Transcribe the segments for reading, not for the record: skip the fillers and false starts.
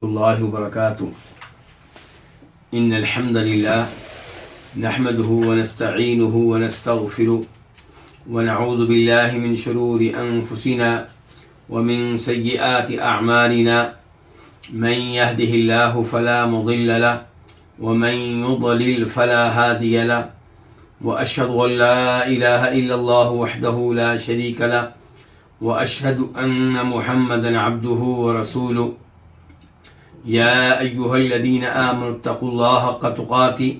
الله وبركاته. إن الحمد لله نحمده ونستعينه ونستغفره ونعوذ بالله من شرور أنفسنا ومن سيئات أعمالنا، من يهده الله فلا مضل له ومن يضلل فلا هادي له، وأشهد أن لا إله إلا الله وحده لا شريك له، وأشهد أن محمدا عبده ورسوله. يا أيها الذين آمنوا اتقوا الله حق تقاته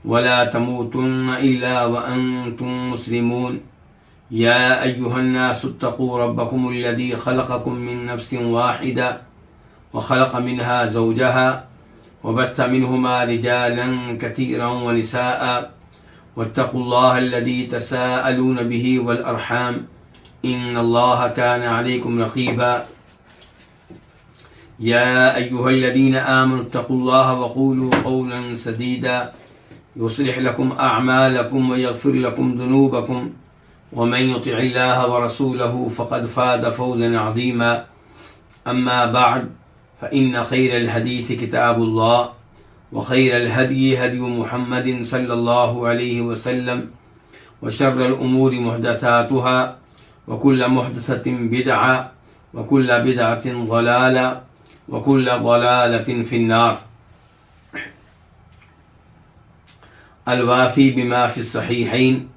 ولا تموتن إلا وأنتم مسلمون. يا أيها الناس اتقوا ربكم الذي خلقكم من نفس واحدة وخلق منها زوجها وبث منهما رجالا كثيرا ونساء، واتقوا الله الذي تساءلون به والأرحام إن الله كان عليكم رقيبا. يا أيها الذين آمنوا اتقوا الله وقولوا قولا سديدا يصلح لكم أعمالكم ويغفر لكم ذنوبكم، ومن يطع الله ورسوله فقد فاز فوزا عظيما. أما بعد، فإن خير الحديث كتاب الله، وخير الهدي هدي محمد صلى الله عليه وسلم، وشر الأمور محدثاتها، وكل محدثة بدعة، وكل بدعة ضلالة، وكل ضلالة في النار. الوافی بما فی الصحیحین،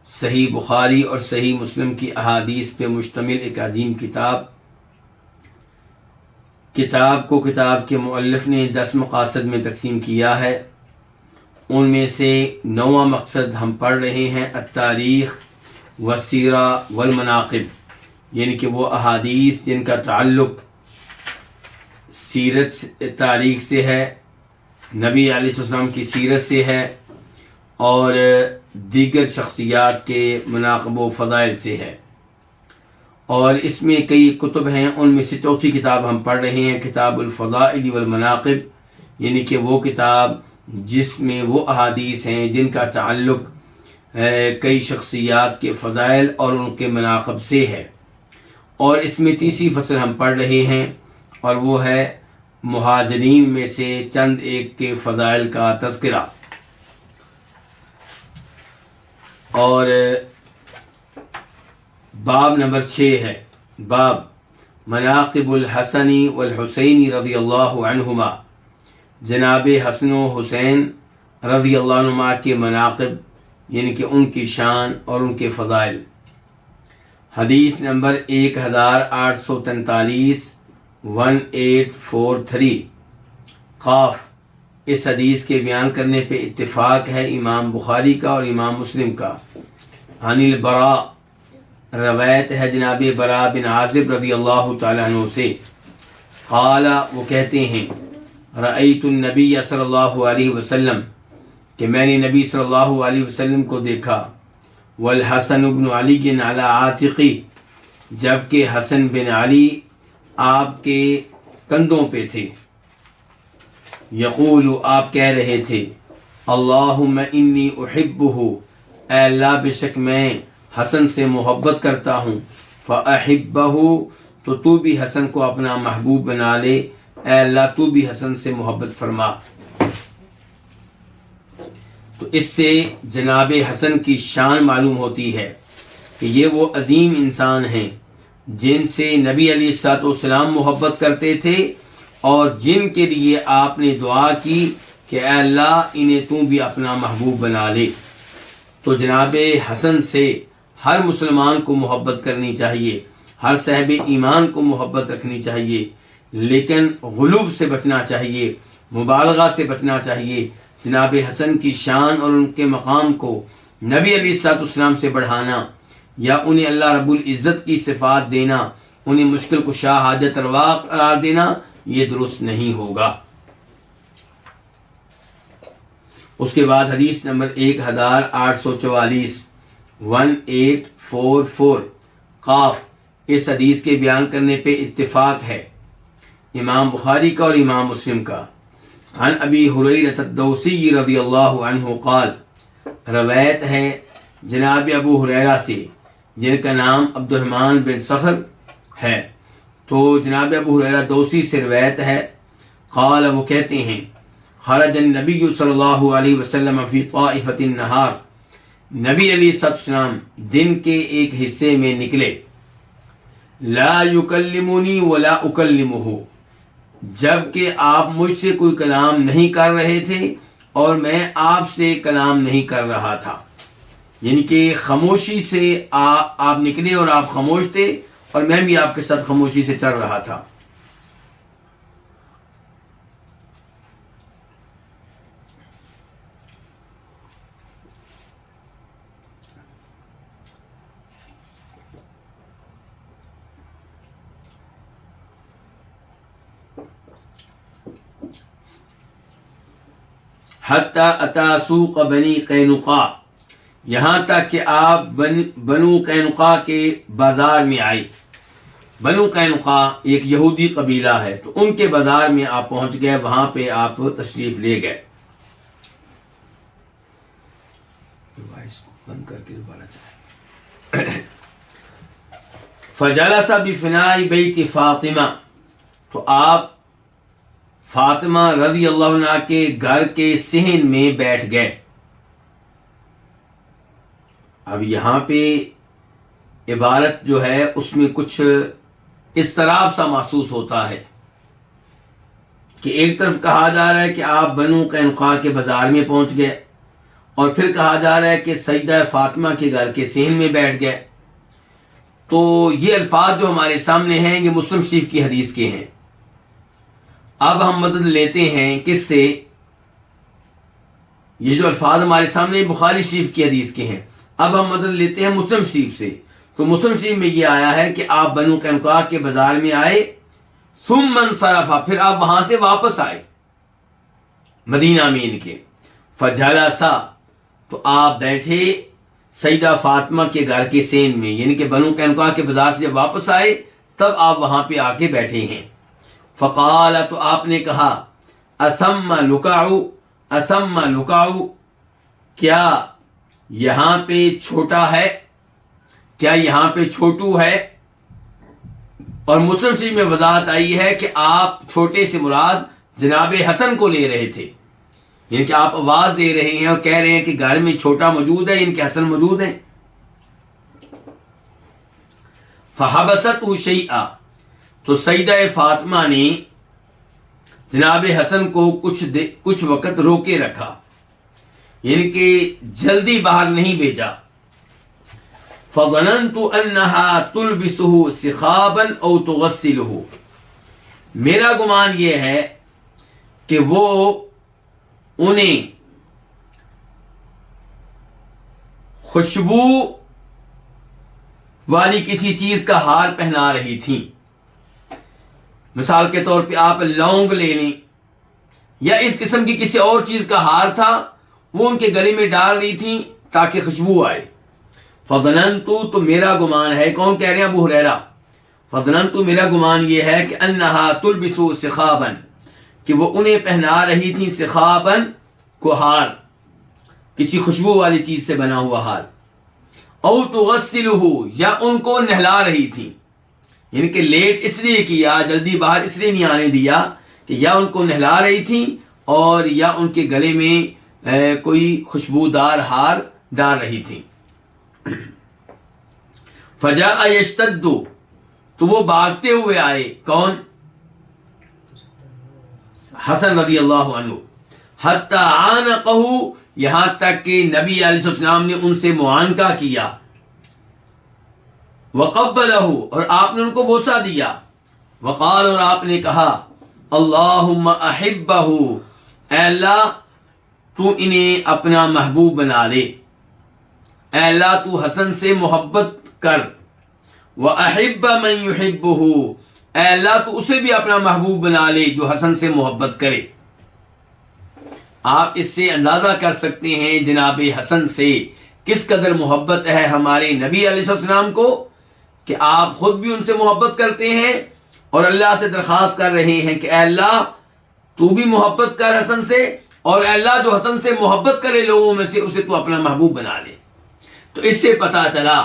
صحیح بخاری اور صحیح مسلم کی احادیث پہ مشتمل ایک عظیم کتاب کو کتاب کے مؤلف نے 10 مقاصد میں تقسیم کیا ہے. ان میں سے 9واں مقصد ہم پڑھ رہے ہیں التاریخ والسیرہ والمناقب، یعنی کہ وہ احادیث جن کا تعلق سیرت تاریخ سے ہے، نبی علیہ السلام کی سیرت سے ہے، اور دیگر شخصیات کے مناقب و فضائل سے ہے. اور اس میں کئی کتب ہیں، ان میں سے چوتھی کتاب ہم پڑھ رہے ہیں کتاب الفضائل والمناقب، یعنی کہ وہ کتاب جس میں وہ احادیث ہیں جن کا تعلق کئی شخصیات کے فضائل اور ان کے مناقب سے ہے. اور اس میں تیسری فصل ہم پڑھ رہے ہیں، اور وہ ہے مہاجرین میں سے چند ایک کے فضائل کا تذکرہ. اور باب نمبر 6 ہے، باب مناقب الحسن والحسین رضی اللہ عنہما، جناب حسن و حسین رضی اللہ عنہما کے مناقب، یعنی کہ ان کی شان اور ان کے فضائل. حدیث نمبر 1843 1843. قاف، اس حدیث کے بیان کرنے پہ اتفاق ہے امام بخاری کا اور امام مسلم کا. عن البراء، روایت ہے جناب براء بن عازب رضی اللہ تعالیٰ عنہ سے. قال، وہ کہتے ہیں رأیت النبی صلی اللہ علیہ وسلم، کہ میں نے نبی صلی اللہ علیہ وسلم کو دیکھا. والحسن بن علی علی عاتقی، جبکہ حسن بن علی آپ کے کندھوں پہ تھے. یقول، آپ کہہ رہے تھے اللہم انی احبہ، اے اللہ بے شک میں حسن سے محبت کرتا ہوں. فاحبہ، تو بھی حسن کو اپنا محبوب بنا لے، اے اللہ تو بھی حسن سے محبت فرما. تو اس سے جناب حسن کی شان معلوم ہوتی ہے کہ یہ وہ عظیم انسان ہیں جن سے نبی علیہ الصلوۃ والسلام محبت کرتے تھے، اور جن کے لیے آپ نے دعا کی کہ اے اللہ انہیں تو بھی اپنا محبوب بنا لے. تو جناب حسن سے ہر مسلمان کو محبت کرنی چاہیے، ہر صاحب ایمان کو محبت رکھنی چاہیے، لیکن غلوب سے بچنا چاہیے، مبالغہ سے بچنا چاہیے. جناب حسن کی شان اور ان کے مقام کو نبی علیہ الصلوۃ والسلام سے بڑھانا، یا انہیں اللہ رب العزت کی صفات دینا، انہیں مشکل کشا حاجت روا قرار دینا، یہ درست نہیں ہوگا. اس کے بعد حدیث نمبر 1844 1844. قاف، اس حدیث کے بیان کرنے پہ اتفاق ہے امام بخاری کا اور امام مسلم کا. عن ابی ہریرہ الدوسی رضی اللہ عنہ قال، روایت ہے جناب ابو ہریرہ سے جن کا نام عبد الرحمن بن صخر ہے. تو جناب ابو ہریرہ دوسی سے روایت ہے قال وہ کہتے ہیں خرج النبی صلی اللہ علیہ وسلم فی طائفۃ النہار نبی علیہ السلام دن کے ایک حصے میں نکلے لا یکلمنی ولا اکلمہ جبکہ آپ مجھ سے کوئی کلام نہیں کر رہے تھے اور میں آپ سے کلام نہیں کر رہا تھا، یعنی کہ خاموشی سے آپ نکلے اور آپ خاموش تھے اور میں بھی آپ کے ساتھ خاموشی سے چل رہا تھا۔ حتی اتا سوق بنی قینقاع یہاں تک کہ آپ بنو قینقاع کے بازار میں آئے۔ بنو قینقاع ایک یہودی قبیلہ ہے، تو ان کے بازار میں آپ پہنچ گئے، وہاں پہ آپ تشریف لے گئے۔ بند کر کے دوبارہ چلائیں۔ فجلس بفناء بیت فاطمہ تو آپ فاطمہ رضی اللہ عنہ کے گھر کے صحن میں بیٹھ گئے۔ اب یہاں پہ عبارت جو ہے اس میں کچھ اضطراب سا محسوس ہوتا ہے کہ ایک طرف کہا جا رہا ہے کہ آپ بنو قینقاع کے بازار میں پہنچ گئے، اور پھر کہا جا رہا ہے کہ سیدہ فاطمہ کے گھر کے صحن میں بیٹھ گئے۔ تو یہ الفاظ جو ہمارے سامنے ہیں یہ مسلم شریف کی حدیث کے ہیں۔ اب ہم مدد لیتے ہیں کس سے؟ یہ جو الفاظ ہمارے سامنے بخاری شریف کی حدیث کے ہیں، اب ہم مدد لیتے ہیں مسلم شریف سے۔ تو مسلم شریف میں یہ آیا ہے کہ آپ بنو قینقاع کے بازار میں آئے، ثم انصرف پھر آپ وہاں سے واپس آئے مدینہ میں ان کے، فجلسا تو آپ بیٹھے سیدہ فاطمہ کے گھر کے صحن میں، یعنی کہ بنو قینقاع کے بازار سے جب واپس آئے تب آپ وہاں پہ آ کے بیٹھے ہیں۔ فقال تو آپ نے کہا اثم لکاؤ، اثم لکاؤ کیا یہاں پہ چھوٹا ہے، کیا یہاں پہ چھوٹو ہے؟ اور مسلم شریف میں وضاحت آئی ہے کہ آپ چھوٹے سے مراد جناب حسن کو لے رہے تھے، یعنی کہ آپ آواز دے رہے ہیں اور کہہ رہے ہیں کہ گھر میں چھوٹا موجود ہے، ان کے حسن موجود ہیں۔ فحبست شیئا تو سیدہ فاطمہ نے جناب حسن کو کچھ وقت روکے رکھا، یعنی کہ جلدی باہر نہیں بھیجا۔ فظننت انها تلبسه سخابا او تغسله میرا گمان یہ ہے کہ وہ انہیں خوشبو والی کسی چیز کا ہار پہنا رہی تھی۔ مثال کے طور پہ آپ لونگ لے لیں یا اس قسم کی کسی اور چیز کا ہار تھا، وہ ان کے گلے میں ڈال رہی تھی تاکہ خوشبو آئے۔ فظننت تو میرا گمان ہے، کون کہہ رہے ہیں؟ ابو ہریرہ۔ فظننت میرا گمان یہ ہے کہ انہا تلبس سخابا کہ وہ انہیں پہنا رہی تھی، سخابا کو ہار، کسی خوشبو والی چیز سے بنا ہوا ہار، او تغسلہ یا ان کو نہلا رہی تھی، یعنی کہ لیٹ اس لیے کیا، جلدی باہر اس لیے نہیں آنے دیا کہ یا ان کو نہلا رہی تھی اور یا ان کے گلے میں کوئی خوشبودار ہار ڈال رہی تھی۔ فجاء یشتد تو وہ بھاگتے ہوئے آئے، کون؟ حسن رضی اللہ عنہ۔ حتی عانقہ یہاں تک کہ نبی علیہ السلام نے ان سے معانقہ کیا، وقبلہ اور آپ نے ان کو بوسہ دیا، وقال اور آپ نے کہا اللہم احبہ اے اللہ تو انہیں اپنا محبوب بنا لے، اے اللہ تو حسن سے محبت کر، وَأَحِبَّ مَن يُحِبُّهُ اے اللہ تو اسے بھی اپنا محبوب بنا لے جو حسن سے محبت کرے۔ آپ اس سے اندازہ کر سکتے ہیں جناب حسن سے کس قدر محبت ہے ہمارے نبی علیہ السلام کو، کہ آپ خود بھی ان سے محبت کرتے ہیں اور اللہ سے درخواست کر رہے ہیں کہ اے اللہ تو بھی محبت کر حسن سے، اور اے اللہ جو حسن سے محبت کرے لوگوں میں سے اسے تو اپنا محبوب بنا لے۔ تو اس سے پتہ چلا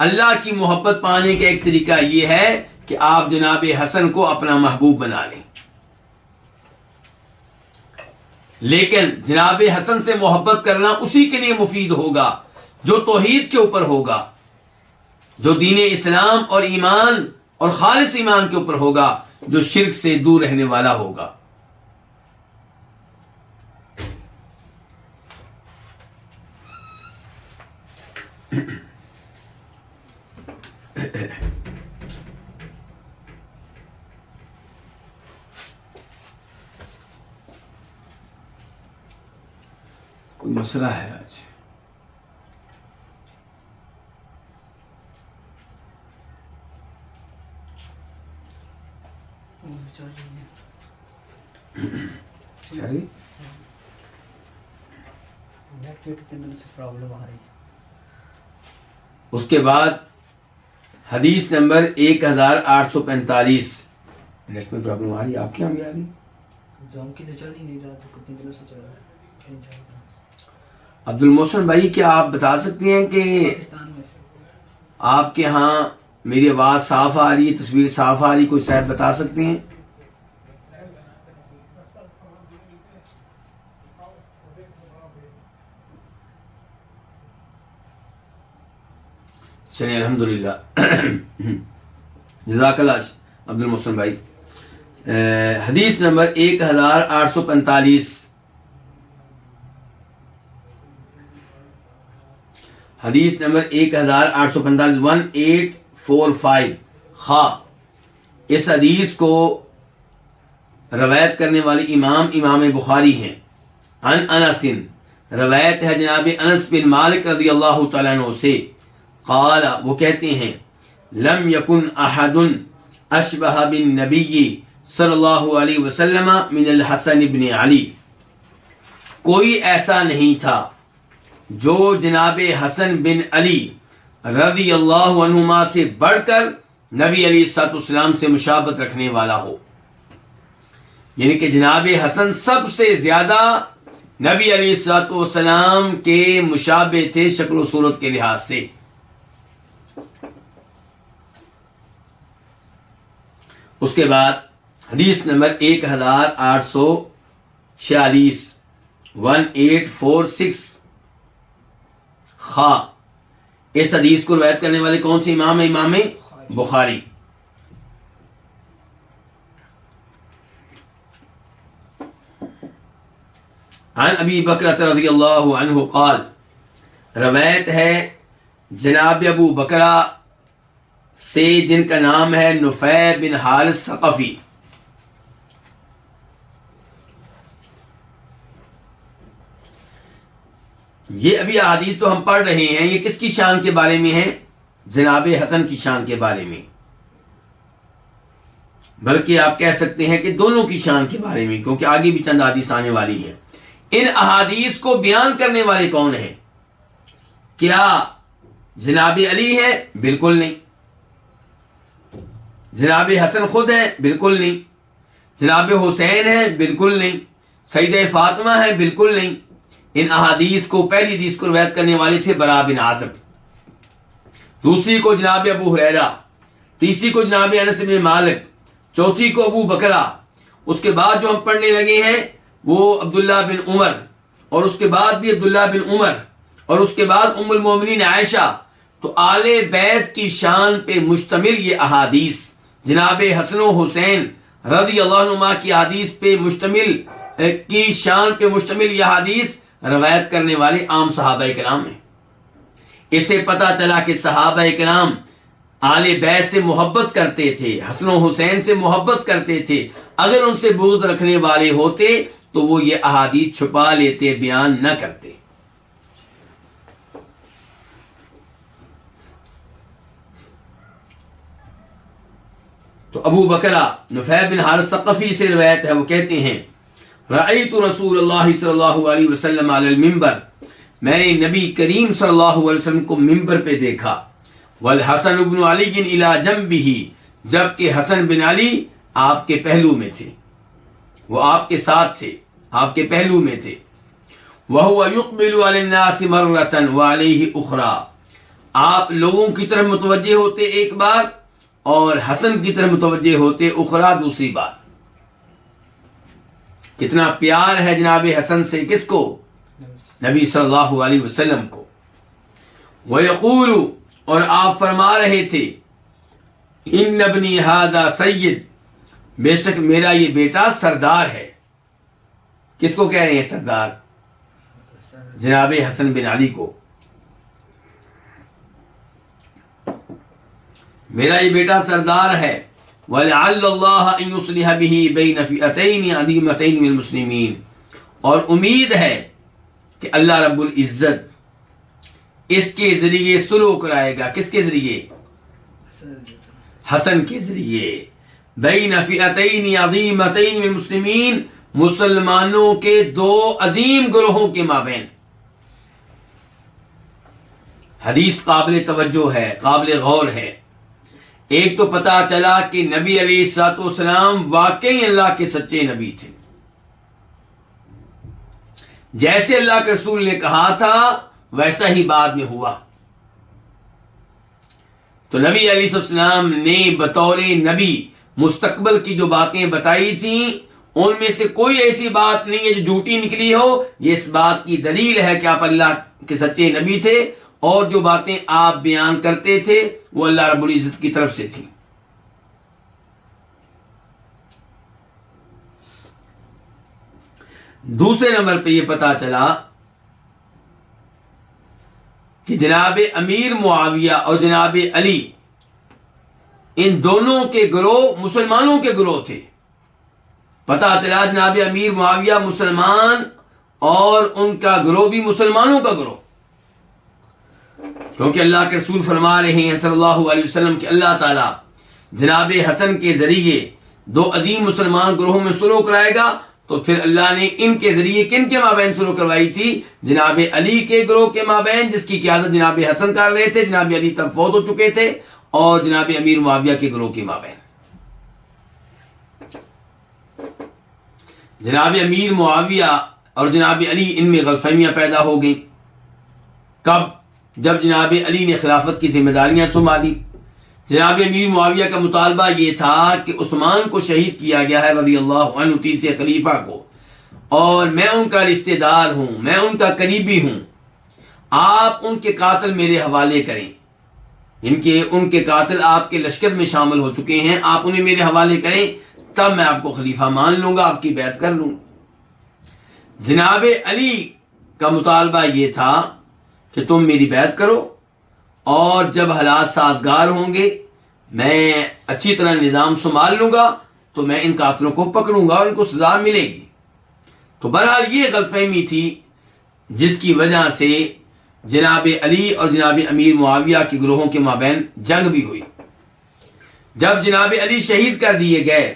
اللہ کی محبت پانے کا ایک طریقہ یہ ہے کہ آپ جناب حسن کو اپنا محبوب بنا لیں۔ لیکن جناب حسن سے محبت کرنا اسی کے لیے مفید ہوگا جو توحید کے اوپر ہوگا، جو دین اسلام اور ایمان اور خالص ایمان کے اوپر ہوگا، جو شرک سے دور رہنے والا ہوگا۔ کوئی مسئلہ ہے آج؟ اس کے بعد حدیث نمبر 1845۔ نیٹ میں پرابلم آ رہی ہے؟ آپ کے یہاں بھی آ رہی؟ زوم کی تو چل ہی نہیں رہا، تو کتنے دنوں سے چل رہا ہے۔ عبد المحسن بھائی، کیا آپ بتا سکتے ہیں کہ پاکستان میں سے آپ کے ہاں میری آواز صاف آ رہی ہے، تصویر صاف آ رہی ہے؟ کوئی صاحب بتا سکتے ہیں؟ چلیے الحمدللہ، جزاک اللہ عبد المحسن بھائی۔ حدیث نمبر 1845، حدیث نمبر 1845، 1845 خا۔ اس حدیث کو روایت کرنے والے امام بخاری ہیں۔ عن انس، روایت ہے جناب انس بن مالک رضی اللہ تعالیٰ عنہ سے، قال، وہ کہتے ہیں، لم یکن احد اشبہ بالنبی صلی اللہ علیہ وسلم من الحسن بن علی، کوئی ایسا نہیں تھا جو جناب حسن بن علی رضی اللہ عنہما سے بڑھ کر نبی علیہ الصلوۃ والسلام سے مشابہت رکھنے والا ہو، یعنی کہ جناب حسن سب سے زیادہ نبی علیہ الصلوۃ والسلام کے مشابہ تھے شکل و صورت کے لحاظ سے۔ اس کے بعد حدیث نمبر 1846، 1846 خا۔ اس حدیث کو روایت کرنے والے کون سے امام ہیں؟ امام بخاری۔ عن ابی بکرۃ رضی اللہ عنہ قال، روایت ہے جناب ابو بکرہ سے جن کا نام ہے نفیع بن حارث ثقفی۔ یہ ابھی احادیث جو ہم پڑھ رہے ہیں یہ کس کی شان کے بارے میں ہیں؟ جناب حسن کی شان کے بارے میں، بلکہ آپ کہہ سکتے ہیں کہ دونوں کی شان کے بارے میں، کیونکہ آگے بھی چند حدیث آنے والی ہیں۔ ان احادیث کو بیان کرنے والے کون ہیں؟ کیا جناب علی ہے؟ بالکل نہیں۔ جناب حسن خود ہیں؟ بالکل نہیں۔ جناب حسین ہیں؟ بالکل نہیں۔ سیدہ فاطمہ ہیں؟ بالکل نہیں۔ ان احادیث کو، پہلی حدیث کو روایت کرنے والے تھے براء بن عازب، دوسری کو جناب ابو ہریرہ، تیسری کو جناب انس بن مالک، چوتھی کو ابو بکرہ، اس کے بعد جو ہم پڑھنے لگے ہیں وہ عبداللہ بن عمر، اور اس کے بعد بھی عبداللہ بن عمر، اور اس کے بعد ام المومنین عائشہ۔ تو آل بیت کی شان پہ مشتمل یہ احادیث، جناب حسن و حسین رضی اللہ عنہما کی حدیث پہ مشتمل، کی شان پہ مشتمل یہ حدیث روایت کرنے والے عام صحابہ کرام ہیں۔ اس سے پتہ چلا کہ صحابہ کرام آل بیت سے محبت کرتے تھے، حسن و حسین سے محبت کرتے تھے۔ اگر ان سے بغض رکھنے والے ہوتے تو وہ یہ احادیث چھپا لیتے، بیان نہ کرتے۔ تو ابو بکرہ نفیع بن حارث ثقفی سے روایت ہے، وہ کہتے ہیں، رأیت رسول اللہ صلی اللہ علیہ وسلم علی المنبر، میں نے نبی کریم صلی اللہ علیہ وسلم کو منبر پہ دیکھا، والحسن بن علی الی جنبہ، جبکہ حسن بن علی آپ کے پہلو میں تھے، وہ آپ کے ساتھ تھے، آپ کے پہلو میں تھے۔ وَهُوَ يُقْبِلُ عَلَى النَّاسِ مَرَّةً وَعَلَيْهِ أُخْرَى، آپ لوگوں کی طرف متوجہ ہوتے ایک بار، اور حسن کی طرف متوجہ ہوتے اخرى، دوسری بار۔ کتنا پیار ہے جناب حسن سے، کس کو؟ نبی صلی اللہ علیہ وسلم کو۔ وَيَقُولُ، اور آپ فرما رہے تھے، ان ابنی ھذا سید، بے شک میرا یہ بیٹا سردار ہے۔ کس کو کہہ رہے ہیں سردار؟ جناب حسن بن علی کو۔ میرا یہ بیٹا سردار ہے۔ وَلَعَلَّ اللَّهَ أَن يُصْلِحَ بِهِ بَيْنَ فِئَتَيْنِ عَظِيمَتَيْنِ مِنَ الْمُسْلِمِينَ، اور امید ہے کہ اللہ رب العزت اس کے ذریعے صلح کرائے گا۔ کس کے ذریعے؟ حسن کے ذریعے۔ بین فئتین عظیمتین من المسلمین، مسلمانوں کے دو عظیم گروہوں کے مابین۔ حدیث قابل توجہ ہے، قابل غور ہے۔ ایک تو پتا چلا کہ نبی علیہ الصلوۃ والسلام واقعی اللہ کے سچے نبی تھے، جیسے اللہ کے رسول نے کہا تھا ویسا ہی بعد میں ہوا۔ تو نبی علیہ السلام نے بطور نبی مستقبل کی جو باتیں بتائی تھیں ان میں سے کوئی ایسی بات نہیں ہے جو جھوٹی نکلی ہو۔ یہ اس بات کی دلیل ہے کہ آپ اللہ کے سچے نبی تھے، اور جو باتیں آپ بیان کرتے تھے وہ اللہ رب العزت کی طرف سے تھیں۔ دوسرے نمبر پہ یہ پتا چلا کہ جناب امیر معاویہ اور جناب علی، ان دونوں کے گروہ مسلمانوں کے گروہ تھے۔ پتا چلا جناب امیر معاویہ مسلمان اور ان کا گروہ بھی مسلمانوں کا گروہ، کیونکہ اللہ کے رسول فرما رہے ہیں صلی اللہ علیہ وسلم کہ اللہ تعالیٰ جناب حسن کے ذریعے دو عظیم مسلمان گروہوں میں صلح کرائے گا۔ تو پھر اللہ نے ان کے ذریعے کن کے مابین صلح کروائی تھی؟ جناب علی کے گروہ کے مابین، جس کی قیادت جناب حسن کر رہے تھے۔ جناب علی تب فوت ہو چکے تھے، اور جناب امیر معاویہ کے گروہ کے مابین۔ جناب امیر معاویہ اور جناب علی ان میں غلط فہمیاں پیدا ہو گئیں۔ کب؟ جب جناب علی نے خلافت کی ذمہ داریاں سنبھالی۔ جناب امیر معاویہ کا مطالبہ یہ تھا کہ عثمان کو شہید کیا گیا ہے رضی اللہ عنہ، تیسرے خلیفہ کو، اور میں ان کا رشتہ دار ہوں، میں ان کا قریبی ہوں، آپ ان کے قاتل میرے حوالے کریں۔ ان کے قاتل آپ کے لشکر میں شامل ہو چکے ہیں، آپ انہیں میرے حوالے کریں، تب میں آپ کو خلیفہ مان لوں گا، آپ کی بیعت کر لوں۔ جناب علی کا مطالبہ یہ تھا کہ تم میری بیعت کرو، اور جب حالات سازگار ہوں گے میں اچھی طرح نظام سنبھال لوں گا تو میں ان قاتلوں کو پکڑوں گا اور ان کو سزا ملے گی۔ تو بہرحال یہ غلط فہمی تھی جس کی وجہ سے جناب علی اور جناب امیر معاویہ کے گروہوں کے مابین جنگ بھی ہوئی۔ جب جناب علی شہید کر دیے گئے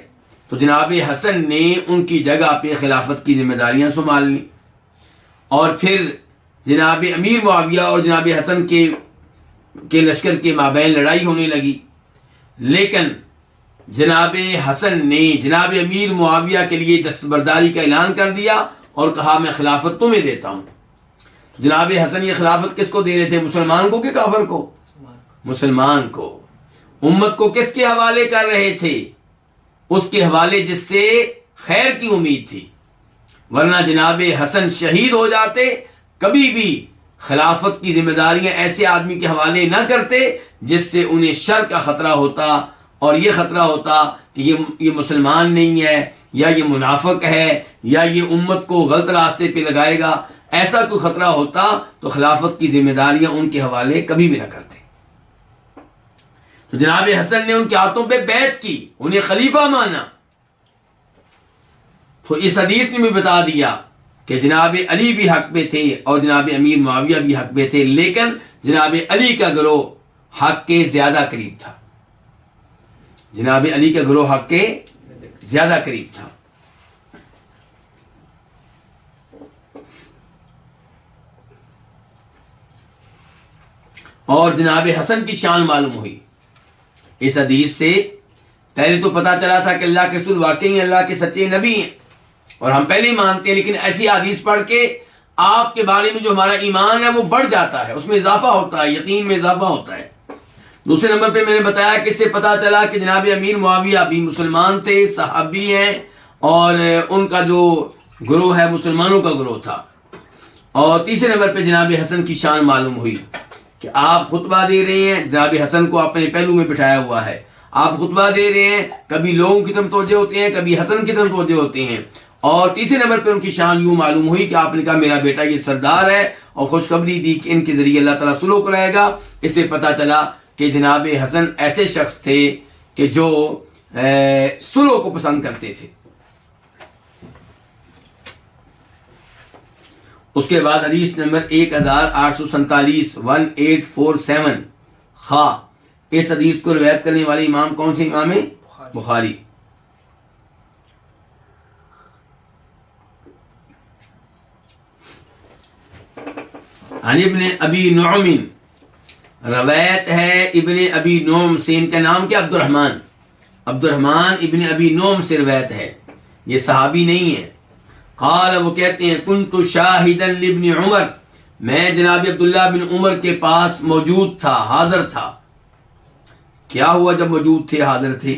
تو جناب حسن نے ان کی جگہ پہ خلافت کی ذمہ داریاں سنبھال لیں، اور پھر جناب امیر معاویہ اور جناب حسن کے لشکر کے مابین لڑائی ہونے لگی۔ لیکن جناب حسن نے جناب امیر معاویہ کے لیے دستبرداری کا اعلان کر دیا اور کہا میں خلافت تمہیں دیتا ہوں۔ جناب حسن یہ خلافت کس کو دے رہے تھے؟ مسلمان کو کہ کافر کو؟ مسلمان کو۔ امت کو کس کے حوالے کر رہے تھے؟ اس کے حوالے جس سے خیر کی امید تھی، ورنہ جناب حسن شہید ہو جاتے، کبھی بھی خلافت کی ذمہ داریاں ایسے آدمی کے حوالے نہ کرتے جس سے انہیں شر کا خطرہ ہوتا، اور یہ خطرہ ہوتا کہ یہ مسلمان نہیں ہے، یا یہ منافق ہے، یا یہ امت کو غلط راستے پہ لگائے گا۔ ایسا کوئی خطرہ ہوتا تو خلافت کی ذمہ داریاں ان کے حوالے کبھی بھی نہ کرتے۔ تو جناب حسن نے ان کے ہاتھوں پہ بیعت کی، انہیں خلیفہ مانا۔ تو اس حدیث نے بھی بتا دیا کہ جناب علی بھی حق پہ تھے اور جناب امیر معاویہ بھی حق پہ تھے، لیکن جناب علی کا گروہ حق کے زیادہ قریب تھا۔ جناب علی کا گروہ حق کے زیادہ قریب تھا۔ اور جناب حسن کی شان معلوم ہوئی اس حدیث سے۔ پہلے تو پتا چلا تھا کہ اللہ کے رسول واقعی اللہ کے سچے نبی ہیں، اور ہم پہلے ہی مانتے ہیں، لیکن ایسی حدیث پڑھ کے آپ کے بارے میں جو ہمارا ایمان ہے وہ بڑھ جاتا ہے، اس میں اضافہ ہوتا ہے، یقین میں اضافہ ہوتا ہے۔ دوسرے نمبر پہ میں نے بتایا کہ اس سے پتا چلا کہ جناب امیر معاویہ بھی مسلمان تھے، صحابی ہیں، اور ان کا جو گروہ ہے مسلمانوں کا گروہ تھا. اور تیسرے نمبر پہ جناب حسن کی شان معلوم ہوئی کہ آپ خطبہ دے رہے ہیں, جناب حسن کو اپنے پہلو میں بٹھایا ہوا ہے, آپ خطبہ دے رہے ہیں, کبھی لوگوں کی طرف توجہ ہوتے ہیں, کبھی حسن کی طرف توجہ ہوتے ہیں. اور تیسرے نمبر پہ ان کی شان یوں معلوم ہوئی کہ آپ نے کہا میرا بیٹا یہ سردار ہے, اور خوشخبری دی کہ ان کے ذریعے اللہ تعالیٰ صلح کرائے گا. اس سے پتہ چلا کہ جناب حسن ایسے شخص تھے کہ جو صلح کو پسند کرتے تھے. اس کے بعد حدیث نمبر 1847 1847 خا. اس حدیث کو روایت کرنے والے امام کون سے امام ہیں؟ بخاری. عن ابن ابی نعم, روایت ہے ابن ابی نعم سے, ان کا نام کیا؟ عبد الرحمن ابن ابی نعم سے روایت ہے, یہ صحابی نہیں ہے. قال, وہ کہتے ہیں کنت شاہدا لابن عمر, میں جناب عبداللہ بن عمر کے پاس موجود تھا, حاضر تھا. کیا ہوا جب موجود تھے, حاضر تھے؟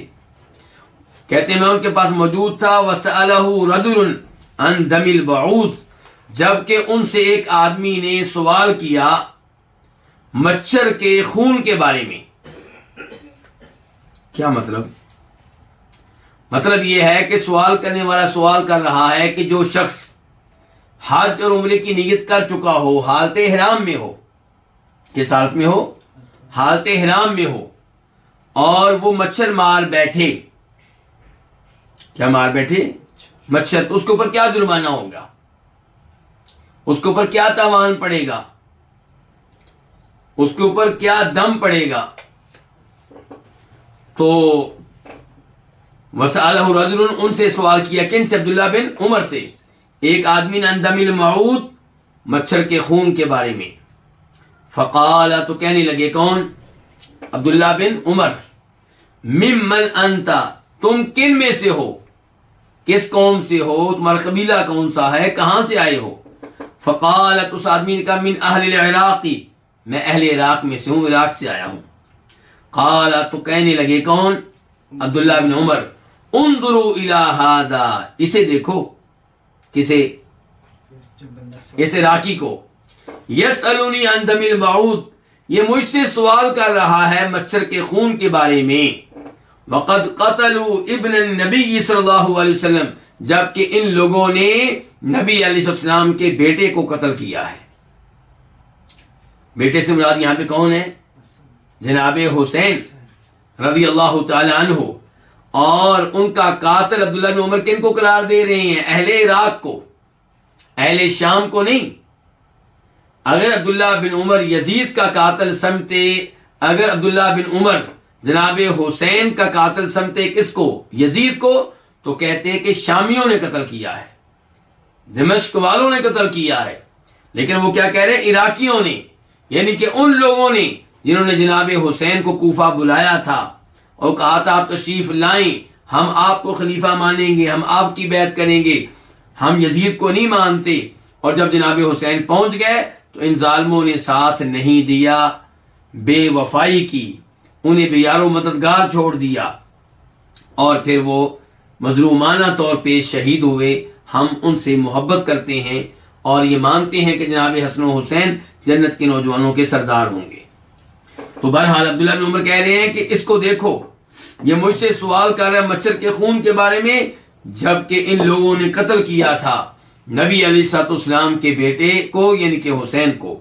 کہتے ہیں میں ان کے پاس موجود تھا. وسألہ رجل عن دم البعوض, جبکہ ان سے ایک آدمی نے سوال کیا مچھر کے خون کے بارے میں. کیا مطلب؟ مطلب یہ ہے کہ سوال کرنے والا سوال کر رہا ہے کہ جو شخص حج اور عمرے کی نیت کر چکا ہو, حالت احرام میں ہو, کس حالت میں ہو؟ حالت احرام میں ہو, اور وہ مچھر مار بیٹھے. کیا مار بیٹھے؟ مچھر. تو اس کے اوپر کیا جرمانہ ہوگا؟ اس کے اوپر کیا تاوان پڑے گا؟ اس کے اوپر کیا دم پڑے گا؟ تو وسألہ رجل, ان سے سوال کیا, کن سے؟ عبداللہ بن عمر سے, ایک آدمی نے عن دم المعود, مچھر کے خون کے بارے میں. فقال, تو کہنے لگے کون؟ عبداللہ بن عمر, ممن انت, تم کن میں سے ہو, کس قوم سے ہو, تمہارا قبیلہ کون سا ہے, کہاں سے آئے ہو؟ فقالت, اس آدمی نے کہا من اہل العراق, میں اہل عراق میں سے ہوں, عراق سے آیا ہوں. قال, تو کہنے لگے کون؟ عبداللہ بن عمر, انظروا الی ھذا, اسے دیکھو. کسے؟ اس عراقی کو. یسألنی عن دم البعوض, یہ مجھ سے سوال کر رہا ہے مچھر کے خون کے بارے میں. وقد قتلوا ابن النبی صلی اللہ علیہ وسلم, جبکہ ان لوگوں نے نبی علیہ السلام کے بیٹے کو قتل کیا ہے. بیٹے سے مراد یہاں پہ کون ہے؟ جناب حسین رضی اللہ تعالی عنہ. اور ان کا قاتل عبداللہ بن عمر کن کو قرار دے رہے ہیں؟ اہل عراق کو, اہل شام کو نہیں. اگر عبداللہ بن عمر یزید کا قاتل سمتے, اگر عبداللہ بن عمر جناب حسین کا قاتل سمتے کس کو؟ یزید کو, تو کہتے کہ شامیوں نے قتل کیا ہے, دمشق والوں نے قتل کیا ہے. لیکن وہ کیا کہہ رہے ہیں؟ عراقیوں نے, یعنی کہ ان لوگوں نے جنہوں نے جناب حسین کو کوفہ بلایا تھا اور کہا تھا آپ تشریف لائیں, ہم آپ کو خلیفہ مانیں گے, ہم آپ کی بیعت کریں گے, ہم یزید کو نہیں مانتے. اور جب جناب حسین پہنچ گئے تو ان ظالموں نے ساتھ نہیں دیا, بے وفائی کی, انہیں بے یار و مددگار چھوڑ دیا, اور پھر وہ مظلومانہ طور پہ شہید ہوئے. ہم ان سے محبت کرتے ہیں اور یہ مانتے ہیں کہ جناب حسن و حسین جنت کے نوجوانوں کے سردار ہوں گے. تو بہرحال عبداللہ بن عمر کہہ رہے ہیں کہ اس کو دیکھو, یہ مجھ سے سوال کر رہا ہے مچھر کے خون کے بارے میں, جبکہ ان لوگوں نے قتل کیا تھا نبی علیہ السلام کے بیٹے کو, یعنی کہ حسین کو.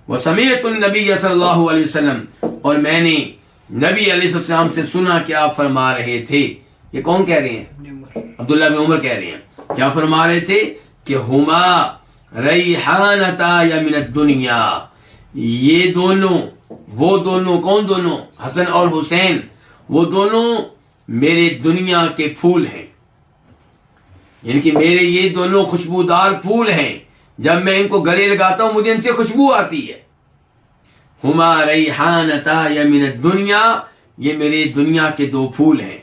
وسمعت النبی صلی اللہ علیہ وسلم, اور میں نے نبی علیہ السلام سے سنا کہ آپ فرما رہے تھے. یہ کون کہہ رہے ہیں؟ عبداللہ بن عمر کہہ رہے ہیں. کیا فرما رہے تھے؟ کہ ہما ریحانتا یا من الدنیا, یہ دونوں, وہ دونوں, کون دونوں؟ حسن اور حسین, وہ دونوں میرے دنیا کے پھول ہیں, یعنی کہ میرے یہ دونوں خوشبودار پھول ہیں, جب میں ان کو گلے لگاتا ہوں مجھے ان سے خوشبو آتی ہے. ہما ریحانتا یا من الدنیا, یہ میرے دنیا کے دو پھول ہیں.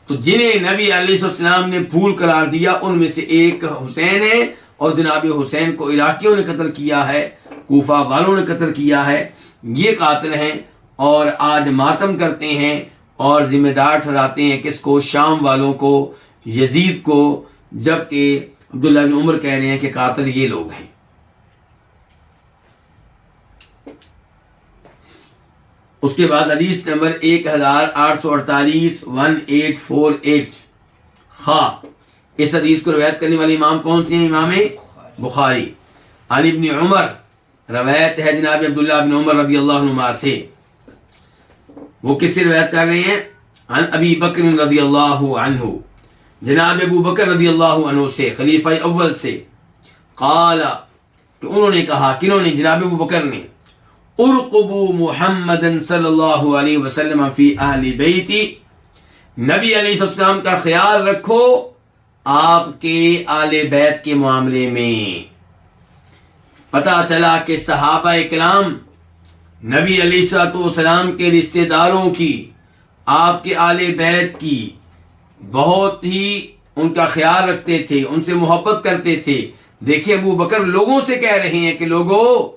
تو جنہیں نبی علیہ السلام نے پھول قرار دیا ان میں سے ایک حسین ہے, اور جناب حسین کو عراقیوں نے قتل کیا ہے, کوفہ والوں نے قتل کیا ہے, یہ قاتل ہیں. اور آج ماتم کرتے ہیں اور ذمہ دار ٹھہراتے ہیں کس کو؟ شام والوں کو, یزید کو، جبکہ عبداللہ بن عمر کہہ رہے ہیں کہ قاتل یہ لوگ ہیں۔ اس کے بعد حدیث نمبر 1848 1848 خا، اس حدیث کو روایت کرنے والے امام کون سے ہیں؟ امام بخاری۔ عن ابن عمر، روایت ہے جناب عبداللہ بن عمر رضی اللہ عنہما سے۔ وہ کس سے روایت کر رہے ہیں؟ عن ابی بکر رضی اللہ عنہ، جناب ابو بکر رضی اللہ عنہ سے، خلیفہ اول سے۔ قال، کہ انہوں نے کہا، کنہوں نے؟ جناب ابو بکر نے، ارقبوا محمد صلی اللہ علیہ وسلم فی اہل بیتی، نبی علیہ السلام کا خیال رکھو آپ کے آل بیت کے معاملے میں۔ پتہ چلا کہ صحابہ کرام نبی علیہ السلام کے رشتہ داروں کی، آپ کے آل بیت کی بہت ہی ان کا خیال رکھتے تھے، ان سے محبت کرتے تھے۔ دیکھیں ابو بکر لوگوں سے کہہ رہے ہیں کہ لوگوں،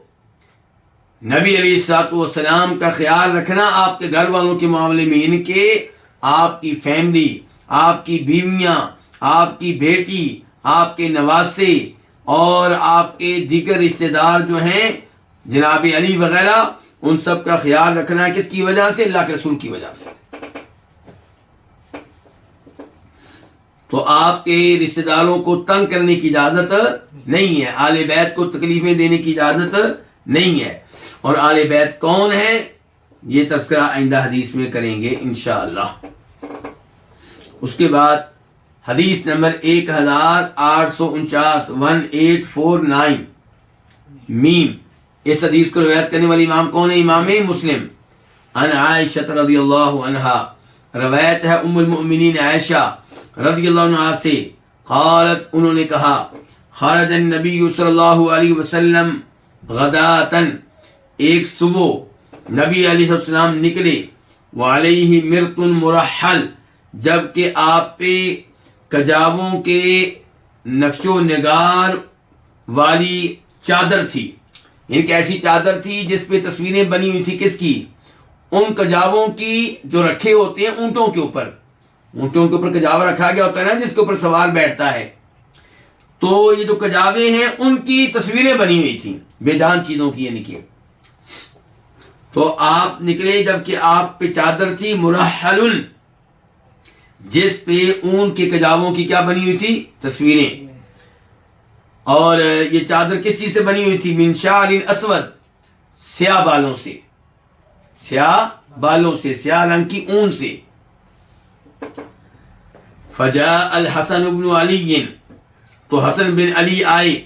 نبی علیہ السلام کا خیال رکھنا آپ کے گھر والوں کے معاملے میں، ان کے، آپ کی فیملی، آپ کی بیویاں، آپ کی بیٹی، آپ کے نواسے اور آپ کے دیگر رشتہ دار جو ہیں جناب علی وغیرہ، ان سب کا خیال رکھنا کس کی وجہ سے؟ اللہ کے رسول کی وجہ سے۔ تو آپ کے رشتہ داروں کو تنگ کرنے کی اجازت نہیں ہے، آل بیت کو تکلیفیں دینے کی اجازت نہیں ہے۔ اور آل بیت کون ہے یہ تذکرہ آئندہ حدیث میں کریں گے انشاءاللہ۔ اس کے بعد حدیث نمبر 1849 1849 میم، اس حدیث کو روایت کرنے والی امام کون ہے؟ امام مسلم۔ عن عائشہ رضی اللہ عنہا، روایت ہے ام المؤمنین عائشہ رضی اللہ عنہا سے، قالت، انہوں نے کہا، خرج النبی صلی اللہ علیہ وسلم غداتن، ایک صبح نبی علیہ السلام نکلے، وعلیہ مرط مرحل، جبکہ آپ پہ کجاووں کے نقش و نگار والی چادر تھی۔ ایک ایسی چادر تھی جس پہ تصویریں بنی ہوئی تھی، کس کی؟ ان کجاووں کی جو رکھے ہوتے ہیں اونٹوں کے اوپر، اونٹوں کے اوپر کجاوا رکھا گیا ہوتا ہے نا، جس کے اوپر سوار بیٹھتا ہے، تو یہ جو کجاوے ہیں ان کی تصویریں بنی ہوئی تھیں، بے جان چیزوں کی، یعنی کہ تو آپ نکلے جبکہ آپ پہ چادر تھی، مرحل، جس پہ اون کے کجاووں کی کیا بنی ہوئی تھی؟ تصویریں۔ اور یہ چادر کس چیز سے بنی ہوئی تھی؟ من شعر اسود، سیاہ بالوں سے، سیاہ بالوں سے، سیاہ رنگ کی اون سے۔ فجاء الحسن بن علی، تو حسن بن علی آئے،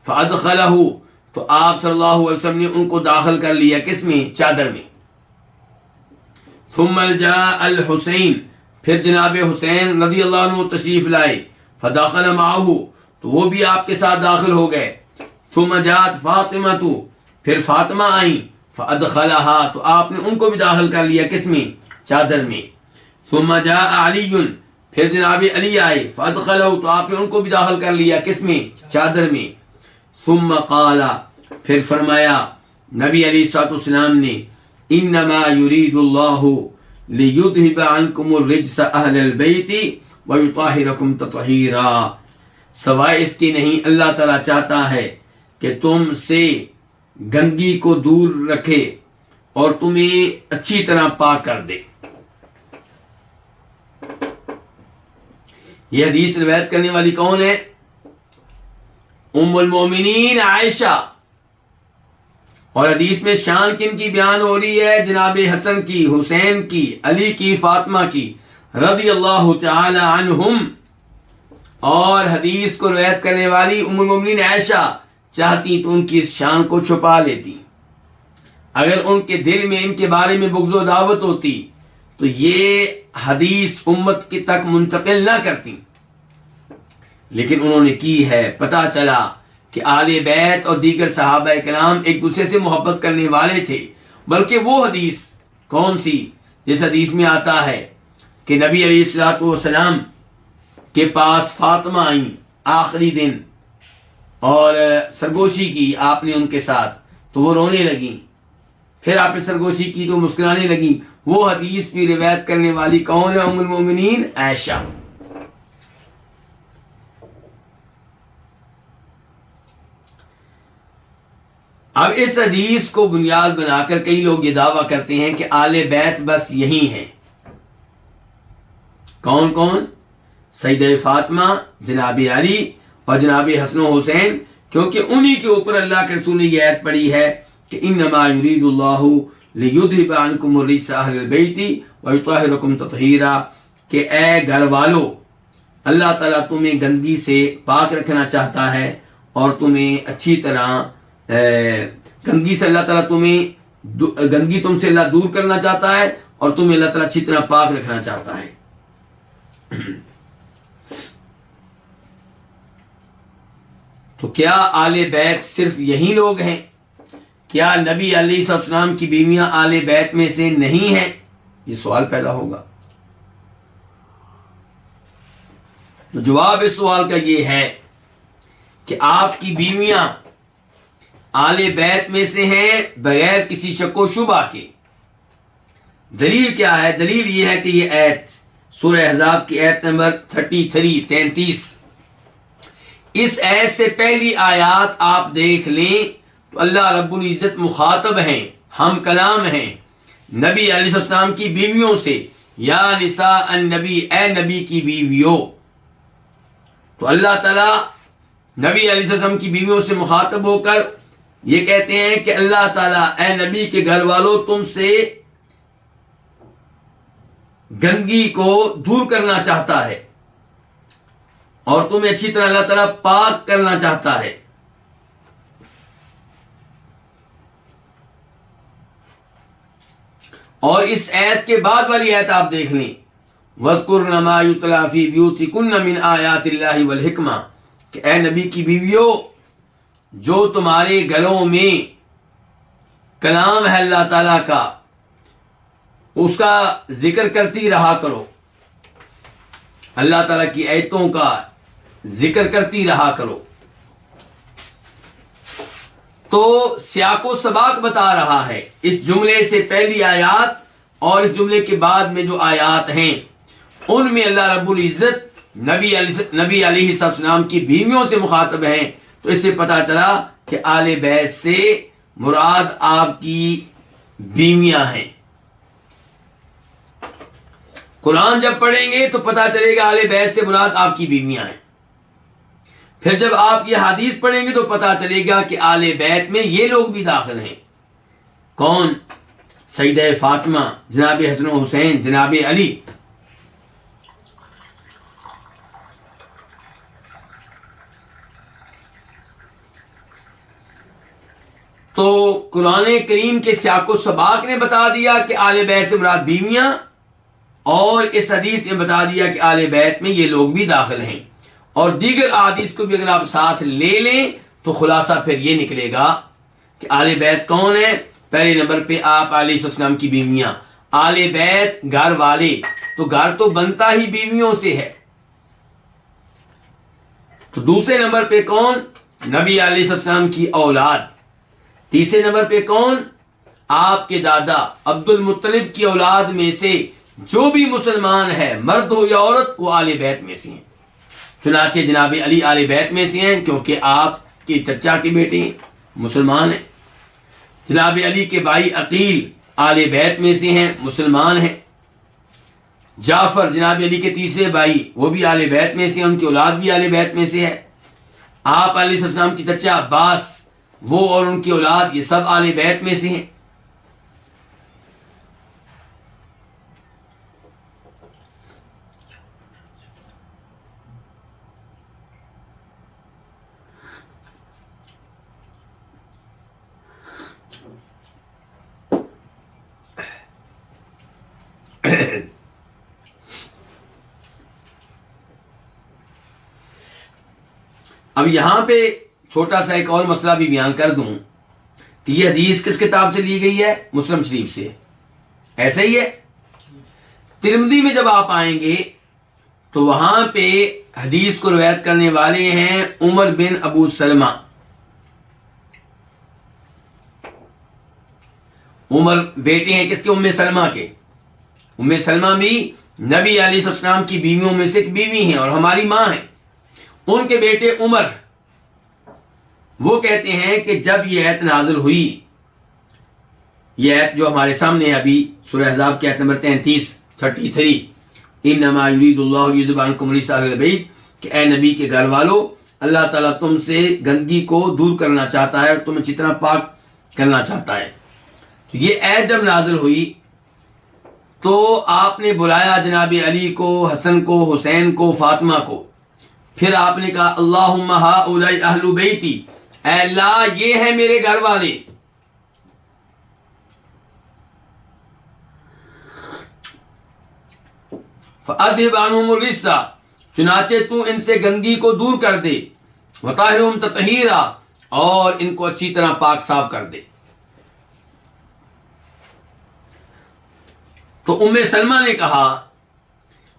فادخلہ، تو آپ صلی اللہ علیہ وسلم نے ان کو داخل کر لیا، کس میں؟ چادر میں۔ ثم جاء الحسین، پھر جناب حسین رضی اللہ عنہ تشریف لائے، فدخل معه، تو وہ بھی آپ کے ساتھ داخل ہو گئے۔ ثم جاءت فاطمہ، پھر فاطمہ آئیں، فادخلها، تو آپ نے ان کو بھی داخل کر لیا، کس میں؟ چادر میں۔ ثم جاء علی، پھر جناب علی آئے، فادخلہ، تو آپ نے ان کو بھی داخل کر لیا، کس میں؟ چادر میں۔ ثم قال، پھر فرمایا نبی علیہ السلام نے، انما یرید اللہ لیذہب عنکم الرجس اہل البیت ویطہرکم تطہیرا، سوائے اس کے نہیں، اللہ تعالیٰ چاہتا ہے کہ تم سے گندگی کو دور رکھے اور تمہیں اچھی طرح پاک کر دے۔ یہ حدیث روایت کرنے والی کون ہے؟ ام المومنین عائشہ۔ اور حدیث میں شان کن کی بیان ہو رہی ہے؟ جناب حسن کی، حسین کی، علی کی، فاطمہ کی، رضی اللہ تعالی عنہم۔ اور حدیث کو روایت کرنے والی ام المومنین عائشہ چاہتی تو ان کی شان کو چھپا لیتی، اگر ان کے دل میں ان کے بارے میں بغض و دعوت ہوتی تو یہ حدیث امت کے تک منتقل نہ کرتی، لیکن انہوں نے کی ہے۔ پتہ چلا کہ آل بیت اور دیگر صحابہ کرام ایک دوسرے سے محبت کرنے والے تھے، بلکہ وہ حدیث کون سی جس حدیث میں آتا ہے کہ نبی علیہ الصلوۃ والسلام کے پاس فاطمہ آئیں آخری دن اور سرگوشی کی آپ نے ان کے ساتھ، تو وہ رونے لگیں، پھر آپ نے سرگوشی کی تو مسکرانے لگیں۔ وہ حدیث بھی روایت کرنے والی کون ہے؟ ام المومنین عائشہ۔ اب اس حدیث کو بنیاد بنا کر کئی لوگ یہ دعویٰ کرتے ہیں کہ آل بیت بس یہی ہیں. کون کون؟ سیدہ فاطمہ، جناب علی اور جناب حسن و حسین، کیونکہ انہی کے اوپر اللہ کے رسول نے یہ آیت پڑھی ہے کہ انما یرید اللہ لیذھب عنکم الرجس اہل البیت ویطہرکم تطہیرا، کہ اے گھر والو، اللہ تعالیٰ تمہیں گندگی سے پاک رکھنا چاہتا ہے اور تمہیں اچھی طرح گندگی سے اللہ تعالیٰ گندگی تم سے اللہ دور کرنا چاہتا ہے اور تمہیں اللہ تعالیٰ اچھی طرح پاک رکھنا چاہتا ہے. تو کیا آل بیت صرف یہی لوگ ہیں؟ کیا نبی علیہ السلام کی بیویاں آل بیت میں سے نہیں ہیں؟ یہ سوال پیدا ہوگا. تو جواب اس سوال کا یہ ہے کہ آپ کی بیویاں آل بیت میں سے ہیں بغیر کسی شک و شبہ کے. دلیل کیا ہے؟ دلیل یہ ہے کہ یہ آیت سورہ احزاب کی آیت نمبر 33 اس آیت سے پہلی آیات آپ دیکھ لیں تو اللہ رب العزت مخاطب ہیں، ہم کلام ہیں نبی علیہ السلام کی بیویوں سے، یا نساء النبی، اے نبی کی بیویوں. تو اللہ تعالیٰ نبی علیہ السلام کی بیویوں سے مخاطب ہو کر یہ کہتے ہیں کہ اللہ تعالیٰ اے نبی کے گھر والوں تم سے گندگی کو دور کرنا چاہتا ہے اور تمہیں اچھی طرح اللہ تعالیٰ پاک کرنا چاہتا ہے. اور اس آیت کے بعد والی آیت آپ دیکھ لیں، وَاذْكُرْنَ مَا يُتْلَىٰ فِي بُيُوتِكُنَّ مِنْ آيَاتِ اللَّهِ وَالْحِكْمَةِ، کہ اے نبی کی بیویوں جو تمہارے گھروں میں کلام ہے اللہ تعالیٰ کا اس کا ذکر کرتی رہا کرو، اللہ تعالیٰ کی آیتوں کا ذکر کرتی رہا کرو. تو سیاق و سباق بتا رہا ہے اس جملے سے پہلی آیات اور اس جملے کے بعد میں جو آیات ہیں ان میں اللہ رب العزت نبی علیہ السلام کی بیویوں سے مخاطب ہیں. تو اس سے پتہ چلا کہ آل بیت سے مراد آپ کی بیویاں ہیں. قرآن جب پڑھیں گے تو پتہ چلے گا آل بیت سے مراد آپ کی بیویاں ہیں. پھر جب آپ یہ حدیث پڑھیں گے تو پتہ چلے گا کہ آل بیت میں یہ لوگ بھی داخل ہیں. کون؟ سیدہ فاطمہ، جناب حسن و حسین، جناب علی. تو قرآن کریم کے سیاق و سباق نے بتا دیا کہ آل بیت سے مراد بیویاں، اور اس حدیث نے بتا دیا کہ آل بیت میں یہ لوگ بھی داخل ہیں. اور دیگر احادیث کو بھی اگر آپ ساتھ لے لیں تو خلاصہ پھر یہ نکلے گا کہ آل بیت کون ہے. پہلے نمبر پہ آپ علیہ السلام کی بیویاں، آل بیت گھر والے، تو گھر تو بنتا ہی بیویوں سے ہے. تو دوسرے نمبر پہ کون؟ نبی علیہ السلام کی اولاد. تیسرے نمبر پہ کون؟ آپ کے دادا عبد المطلب کی اولاد میں سے جو بھی مسلمان ہے، مرد ہو یا عورت، وہ آل بیت میں سے ہیں. چنانچہ جناب علی آل بیت میں سے ہیں کیونکہ آپ کے چچا کے بیٹے مسلمان ہیں. جناب علی کے بھائی عقیل آل بیت میں سے ہیں، مسلمان ہیں. جعفر جناب علی کے تیسرے بھائی وہ بھی آل بیت میں سے ہیں، ان کی اولاد بھی آل بیت میں سے ہے. آپ علیہ السلام کی چچا عباس، وہ اور ان کی اولاد، یہ سب آل بیت میں سے ہیں. اب یہاں پہ چھوٹا سا ایک اور مسئلہ بھی بیان کر دوں کہ یہ حدیث کس کتاب سے لی گئی ہے؟ مسلم شریف سے. ایسا ہی ہے. ترمذی میں جب آپ آئیں گے تو وہاں پہ حدیث کو روایت کرنے والے ہیں عمر بن ابو سلمہ. عمر بیٹے ہیں کس کے؟ ام سلمہ کے. ام سلمہ بھی نبی علیہ السلام کی بیویوں میں سے ایک بیوی ہیں اور ہماری ماں ہیں. ان کے بیٹے عمر وہ کہتے ہیں کہ جب یہ آیت نازل ہوئی، یہ آیت جو ہمارے سامنے ہے ابھی سورہ احزاب کی آیت نمبر 33 انما یرید اللہ لیذھب عنکم الرجس اہل البیت، کہ اے نبی کے گھر والو، اللہ تعالیٰ تم سے گندگی کو دور کرنا چاہتا ہے اور تمہیں اچھی طرح پاک کرنا چاہتا ہے۔ تو یہ آیت جب نازل ہوئی تو آپ نے بلایا جناب علی کو، حسن کو، حسین کو، فاطمہ کو، پھر آپ نے کہا اللہم ہؤلاء اہل بیتی، اے اللہ یہ ہے میرے گھر والے، فَأَذْهِبْ عَنْهُمُ الرِّجْسَ، چنانچہ تو ان سے گندگی کو دور کر دے، وَطَهِّرْهُمْ تَطْهِيرًا، اور ان کو اچھی طرح پاک صاف کر دے۔ تو سلمہ نے کہا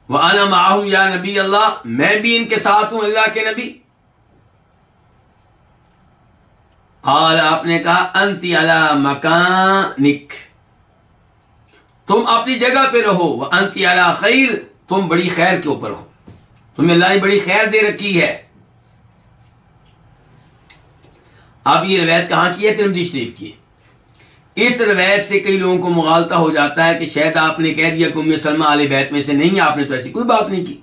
وَأَنَا مَعَهُمْ یا نبی اللہ، میں بھی ان کے ساتھ ہوں اللہ کے نبی۔ قال، آپ نے کہا انت علی مکانک، تم اپنی جگہ پہ رہو، وانت علی خیر، تم بڑی خیر کے اوپر ہو، تمہیں اللہ نے بڑی خیر دے رکھی ہے۔ اب یہ روایت کہاں کی ہے؟ ترمذی شریف کی ہے۔ اس روایت سے کئی لوگوں کو مغالطہ ہو جاتا ہے کہ شاید آپ نے کہہ دیا کہ ام سلمہ اہل بیت میں سے نہیں ہے، آپ نے تو ایسی کوئی بات نہیں کی۔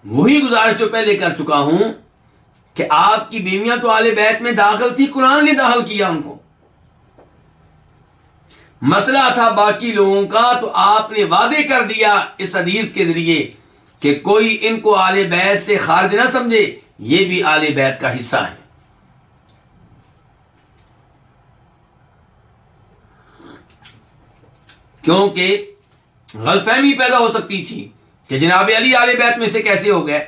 وہی گزارش جو پہلے کر چکا ہوں کہ آپ کی بیویاں تو اہل بیت میں داخل تھی، قرآن نے داخل کیا ان کو۔ مسئلہ تھا باقی لوگوں کا، تو آپ نے وعدے کر دیا اس حدیث کے ذریعے کہ کوئی ان کو اہل بیت سے خارج نہ سمجھے، یہ بھی اہل بیت کا حصہ ہے۔ کیونکہ غلط فہمی پیدا ہو سکتی تھی کہ جناب علی اہل بیت میں سے کیسے ہو گئے،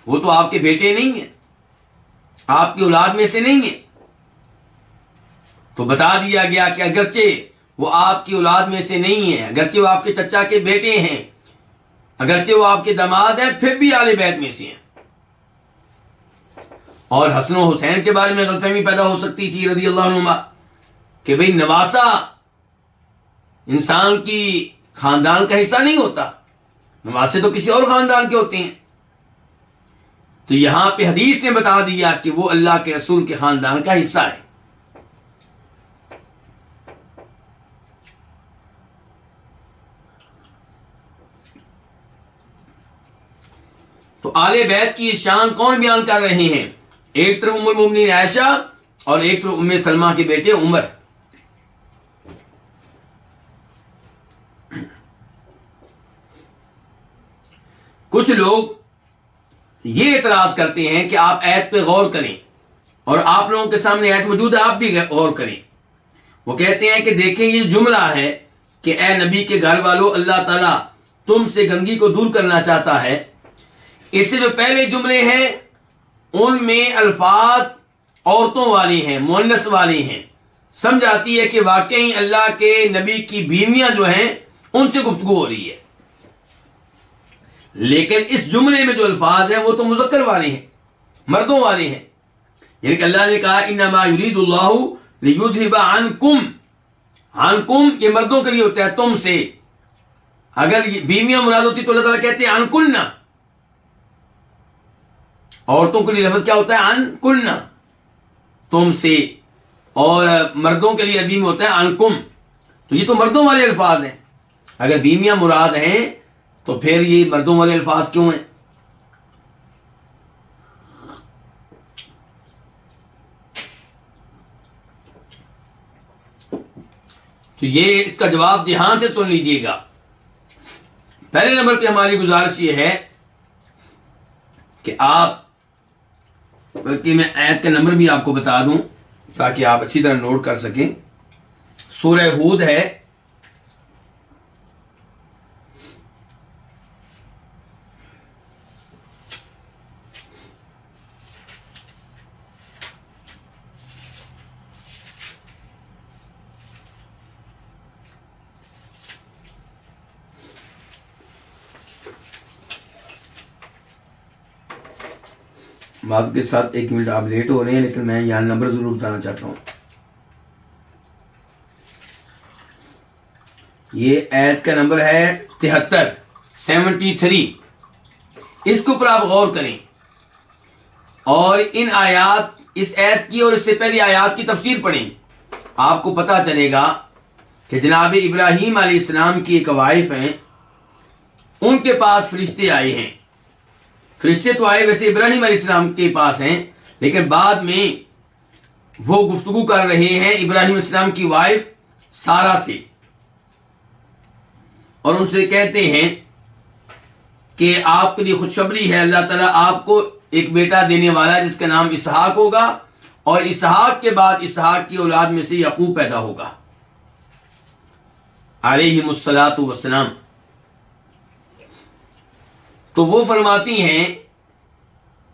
وہ تو آپ کے بیٹے نہیں ہیں، آپ کی اولاد میں سے نہیں ہیں۔ تو بتا دیا گیا کہ اگرچہ وہ آپ کی اولاد میں سے نہیں ہیں، اگرچہ وہ آپ کے چچا کے بیٹے ہیں، اگرچہ وہ آپ کے داماد ہیں، پھر بھی اہل بیت میں سے ہیں۔ اور حسن و حسین کے بارے میں غلط فہمی پیدا ہو سکتی تھی رضی اللہ عنہما کہ بھئی نواسہ انسان کی خاندان کا حصہ نہیں ہوتا، نواسے تو کسی اور خاندان کے ہوتے ہیں۔ تو یہاں پہ حدیث نے بتا دیا کہ وہ اللہ کے رسول کے خاندان کا حصہ ہے۔ تو آل بیت کی شان کون بیان کر رہے ہیں؟ ایک طرف ام المومنین عائشہ اور ایک طرف ام سلمہ کے بیٹے عمر۔ کچھ لوگ یہ اعتراض کرتے ہیں کہ آپ آیت پہ غور کریں، اور آپ لوگوں کے سامنے آیت موجود ہے، آپ بھی غور کریں۔ وہ کہتے ہیں کہ دیکھیں یہ جملہ ہے کہ اے نبی کے گھر والوں، اللہ تعالیٰ تم سے گندگی کو دور کرنا چاہتا ہے، اس سے جو پہلے جملے ہیں ان میں الفاظ عورتوں والے ہیں، مؤنث والے ہیں، سمجھ آتی ہے کہ واقعی اللہ کے نبی کی بیویاں جو ہیں ان سے گفتگو ہو رہی ہے۔ لیکن اس جملے میں جو الفاظ ہیں وہ تو مذکر والے ہیں، مردوں والے ہیں، یعنی کہ اللہ نے کہا انما یرید اللہ لیذھب عنکم، عنکم یہ مردوں کے لیے ہوتا ہے، تم سے۔ اگر یہ بیویاں مراد ہوتی تو اللہ تعالیٰ کہتے ہیں عنکن، عورتوں کے لیے لفظ کیا ہوتا ہے؟ عنکن، تم سے، اور مردوں کے لیے عربی میں ہوتا ہے عنکم۔ تو یہ تو مردوں والے الفاظ ہیں، اگر بیویاں مراد ہیں تو پھر یہ مردوں والے الفاظ کیوں ہیں؟ تو یہ اس کا جواب دھیان سے سن لیجئے گا۔ پہلے نمبر پہ ہماری گزارش یہ ہے کہ آپ، بلکہ میں آیت کا نمبر بھی آپ کو بتا دوں تاکہ آپ اچھی طرح نوٹ کر سکیں۔ سورہ ہود ہے، بات کے ساتھ 1 منٹ آپ لیٹ ہو رہے ہیں، لیکن میں یہاں نمبر ضرور بتانا چاہتا ہوں۔ یہ آیت کا نمبر ہے 73، اس کے اوپر آپ غور کریں۔ اور ان آیات، اس آیت کی اور اس سے پہلی آیات کی تفسیر پڑھیں، آپ کو پتہ چلے گا کہ جناب ابراہیم علیہ السلام کی ایک وائف ہیں، ان کے پاس فرشتے آئے ہیں. فرشتے تو آئے ویسے ابراہیم علیہ السلام کے پاس ہیں، لیکن بعد میں وہ گفتگو کر رہے ہیں ابراہیم علیہ السلام کی وائف سارہ سے، اور ان سے کہتے ہیں کہ آپ کے لیے خوشخبری ہے، اللہ تعالیٰ آپ کو ایک بیٹا دینے والا ہے جس کا نام اسحاق ہوگا، اور اسحاق کے بعد اسحاق کی اولاد میں سے یعقوب پیدا ہوگا علیہم الصلاۃ والسلام. تو وہ فرماتی ہیں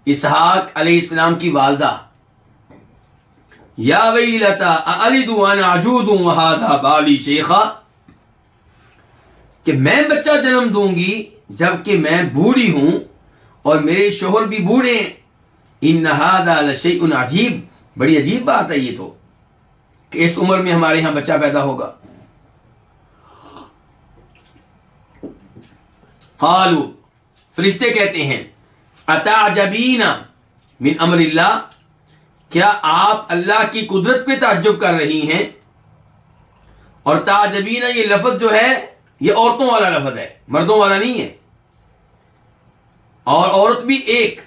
اسحاق علیہ السلام کی والدہ، یا ویلتا االد وانا عجوز وہذا بالی شیخا، کہ میں بچہ جنم دوں گی جبکہ میں بوڑھی ہوں اور میرے شوہر بھی بوڑھے ہیں. ان ھذا لشیء عجیب، بڑی عجیب بات ہے یہ تو کہ اس عمر میں ہمارے ہاں بچہ پیدا ہوگا. قالوا، فرشتے کہتے ہیں، اتعجبین من امر اللہ، کیا آپ اللہ کی قدرت پہ تعجب کر رہی ہیں؟ اور تعجبین یہ لفظ جو ہے یہ عورتوں والا لفظ ہے، مردوں والا نہیں ہے، اور عورت بھی ایک،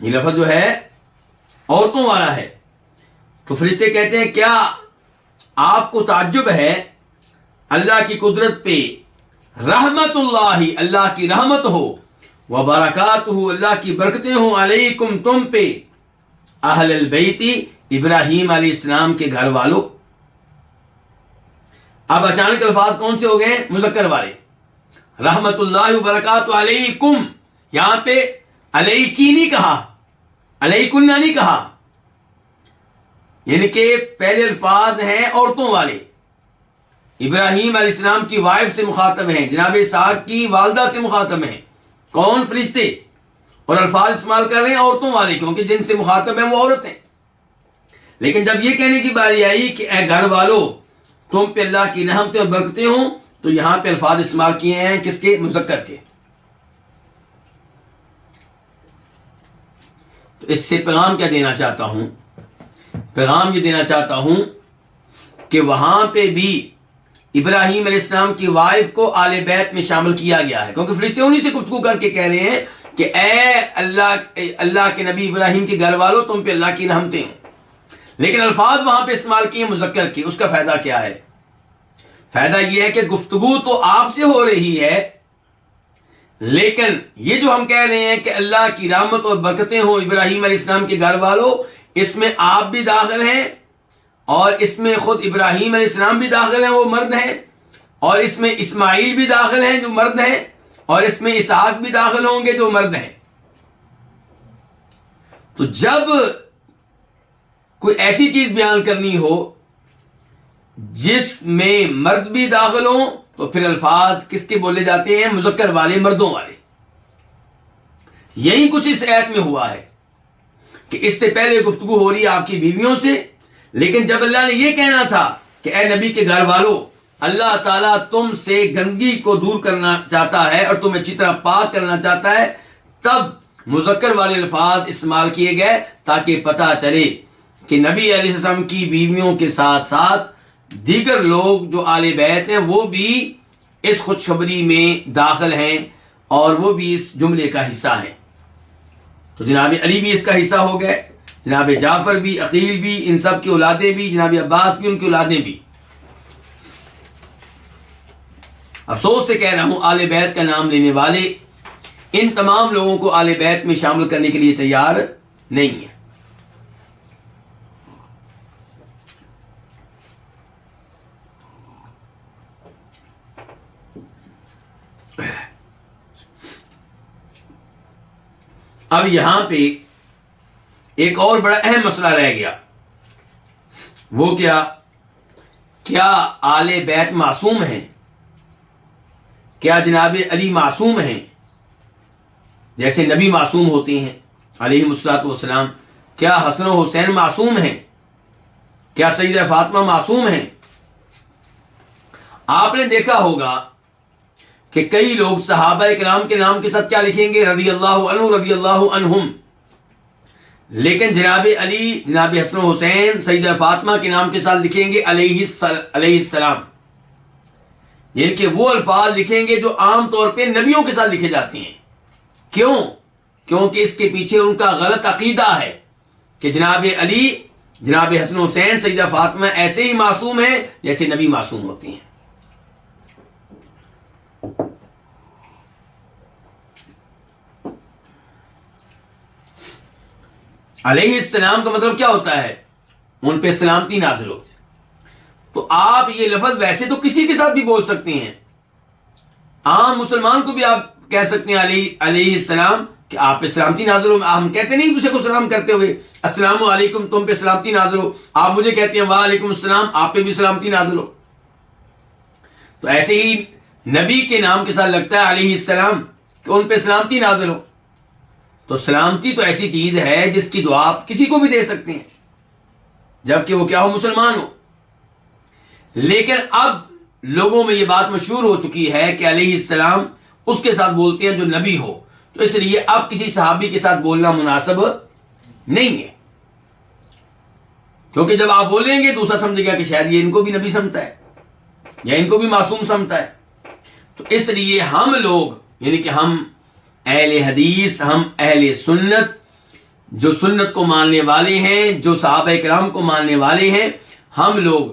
یہ لفظ جو ہے عورتوں والا ہے. تو فرشتے کہتے ہیں کیا آپ کو تعجب ہے اللہ کی قدرت پہ؟ رحمت اللہ، اللہ کی رحمت ہو، وبرکاتہ، اللہ کی برکتیں ہوں، علیکم، تم پہ، اہل البیت، ابراہیم علیہ السلام کے گھر والوں. اب اچانک الفاظ کون سے ہو گئے؟ مذکر والے. رحمت اللہ وبرکاتہ علیکم، یہاں پہ علیکی نہیں کہا، علیکن نہیں کہا، یعنی کہ پہلے الفاظ ہیں عورتوں والے، ابراہیم علیہ السلام کی وائف سے مخاطب ہیں، جناب اسحاق کی والدہ سے مخاطب ہیں. کون؟ فرشتے. اور الفاظ استعمال کر رہے ہیں عورتوں والے، کیونکہ جن سے مخاطب ہیں وہ عورت ہیں. لیکن جب یہ کہنے کی باری آئی کہ اے گھر والو تم پہ اللہ کی رحمتیں اور برکتیں ہوں، تو یہاں پہ الفاظ استعمال کیے ہیں کس کے؟ مذکر کے. تو اس سے پیغام کیا دینا چاہتا ہوں؟ پیغام یہ دینا چاہتا ہوں کہ وہاں پہ بھی ابراہیم علیہ السلام کی وائف کو آل بیت میں شامل کیا گیا ہے، کیونکہ فرشتے انہی سے گفتگو کر کے کہہ رہے ہیں کہ اے اللہ کے نبی ابراہیم کے گھر والوں تم پہ اللہ کی رحمتیں ہوں. لیکن الفاظ وہاں پہ استعمال کیے مذکر کے. اس کا فائدہ کیا ہے؟ فائدہ یہ ہے کہ گفتگو تو آپ سے ہو رہی ہے، لیکن یہ جو ہم کہہ رہے ہیں کہ اللہ کی رحمت اور برکتیں ہوں ابراہیم علیہ السلام کے گھر والوں، اس میں آپ بھی داخل ہیں، اور اس میں خود ابراہیم علیہ السلام بھی داخل ہیں، وہ مرد ہیں، اور اس میں اسماعیل بھی داخل ہیں جو مرد ہیں، اور اس میں اسحاق بھی داخل ہوں گے جو مرد ہیں. تو جب کوئی ایسی چیز بیان کرنی ہو جس میں مرد بھی داخل ہوں تو پھر الفاظ کس کے بولے جاتے ہیں؟ مذکر والے، مردوں والے. یہی کچھ اس آیت میں ہوا ہے کہ اس سے پہلے گفتگو ہو رہی ہے آپ کی بیویوں سے، لیکن جب اللہ نے یہ کہنا تھا کہ اے نبی کے گھر والوں اللہ تعالیٰ تم سے گندگی کو دور کرنا چاہتا ہے اور تمہیں اچھی طرح پاک کرنا چاہتا ہے، تب مذکر والے الفاظ استعمال کیے گئے تاکہ پتہ چلے کہ نبی علیہ السلام کی بیویوں کے ساتھ ساتھ دیگر لوگ جو آل بیت ہیں وہ بھی اس خوشخبری میں داخل ہیں اور وہ بھی اس جملے کا حصہ ہیں. تو جناب علی بھی اس کا حصہ ہو گئے، جناب جعفر بھی، عقیل بھی، ان سب کی اولادیں بھی، جناب عباس بھی، ان کی اولادیں بھی. افسوس سے کہہ رہا ہوں آل بیت کا نام لینے والے ان تمام لوگوں کو آل بیت میں شامل کرنے کے لیے تیار نہیں ہیں. اب یہاں پہ ایک اور بڑا اہم مسئلہ رہ گیا، وہ کیا آل بیت معصوم ہیں؟ کیا جناب علی معصوم ہیں جیسے نبی معصوم ہوتے ہیں علیہ الصلوۃ والسلام؟ کیا حسن و حسین معصوم ہیں؟ کیا سیدہ فاطمہ معصوم ہیں؟ آپ نے دیکھا ہوگا کہ کئی لوگ صحابہ کرام کے نام کے ساتھ کیا لکھیں گے؟ رضی اللہ عنہ، رضی اللہ عنہم، لیکن جناب علی، جناب حسن و حسین، سیدہ فاطمہ کے نام کے ساتھ لکھیں گے علیہ السلام، یعنی کہ وہ الفاظ لکھیں گے جو عام طور پہ نبیوں کے ساتھ لکھے جاتے ہیں۔ کیوں؟ کیونکہ اس کے پیچھے ان کا غلط عقیدہ ہے کہ جناب علی، جناب حسن و حسین، سیدہ فاطمہ ایسے ہی معصوم ہیں جیسے نبی معصوم ہوتے ہیں۔ علیہ السلام کا مطلب کیا ہوتا ہے؟ ان پہ سلامتی نازل ہو۔ تو آپ یہ لفظ ویسے تو کسی کے ساتھ بھی بول سکتے ہیں، عام مسلمان کو بھی آپ کہہ سکتے ہیں علیہ السلام، کہ آپ پہ سلامتی نازل ہو۔ ہم کہتے نہیں دوسرے کو سلام کرتے ہوئے السلام علیکم، تم پہ سلامتی نازل ہو، آپ مجھے کہتے ہیں وعلیکم السلام، آپ پہ بھی سلامتی نازل ہو۔ تو ایسے ہی نبی کے نام کے ساتھ لگتا ہے علیہ السلام کہ ان پہ سلامتی نازل ہو۔ تو سلامتی تو ایسی چیز ہے جس کی دعا آپ کسی کو بھی دے سکتے ہیں، جبکہ وہ کیا ہو؟ مسلمان ہو۔ لیکن اب لوگوں میں یہ بات مشہور ہو چکی ہے کہ علیہ السلام اس کے ساتھ بولتے ہیں جو نبی ہو، تو اس لیے اب کسی صحابی کے ساتھ بولنا مناسب نہیں ہے، کیونکہ جب آپ بولیں گے دوسرا سمجھے گا کہ شاید یہ ان کو بھی نبی سمجھتا ہے یا ان کو بھی معصوم سمجھتا ہے۔ تو اس لیے ہم لوگ، یعنی کہ ہم اہل حدیث، ہم اہل سنت، جو سنت کو ماننے والے ہیں، جو صحابہ کرام کو ماننے والے ہیں، ہم لوگ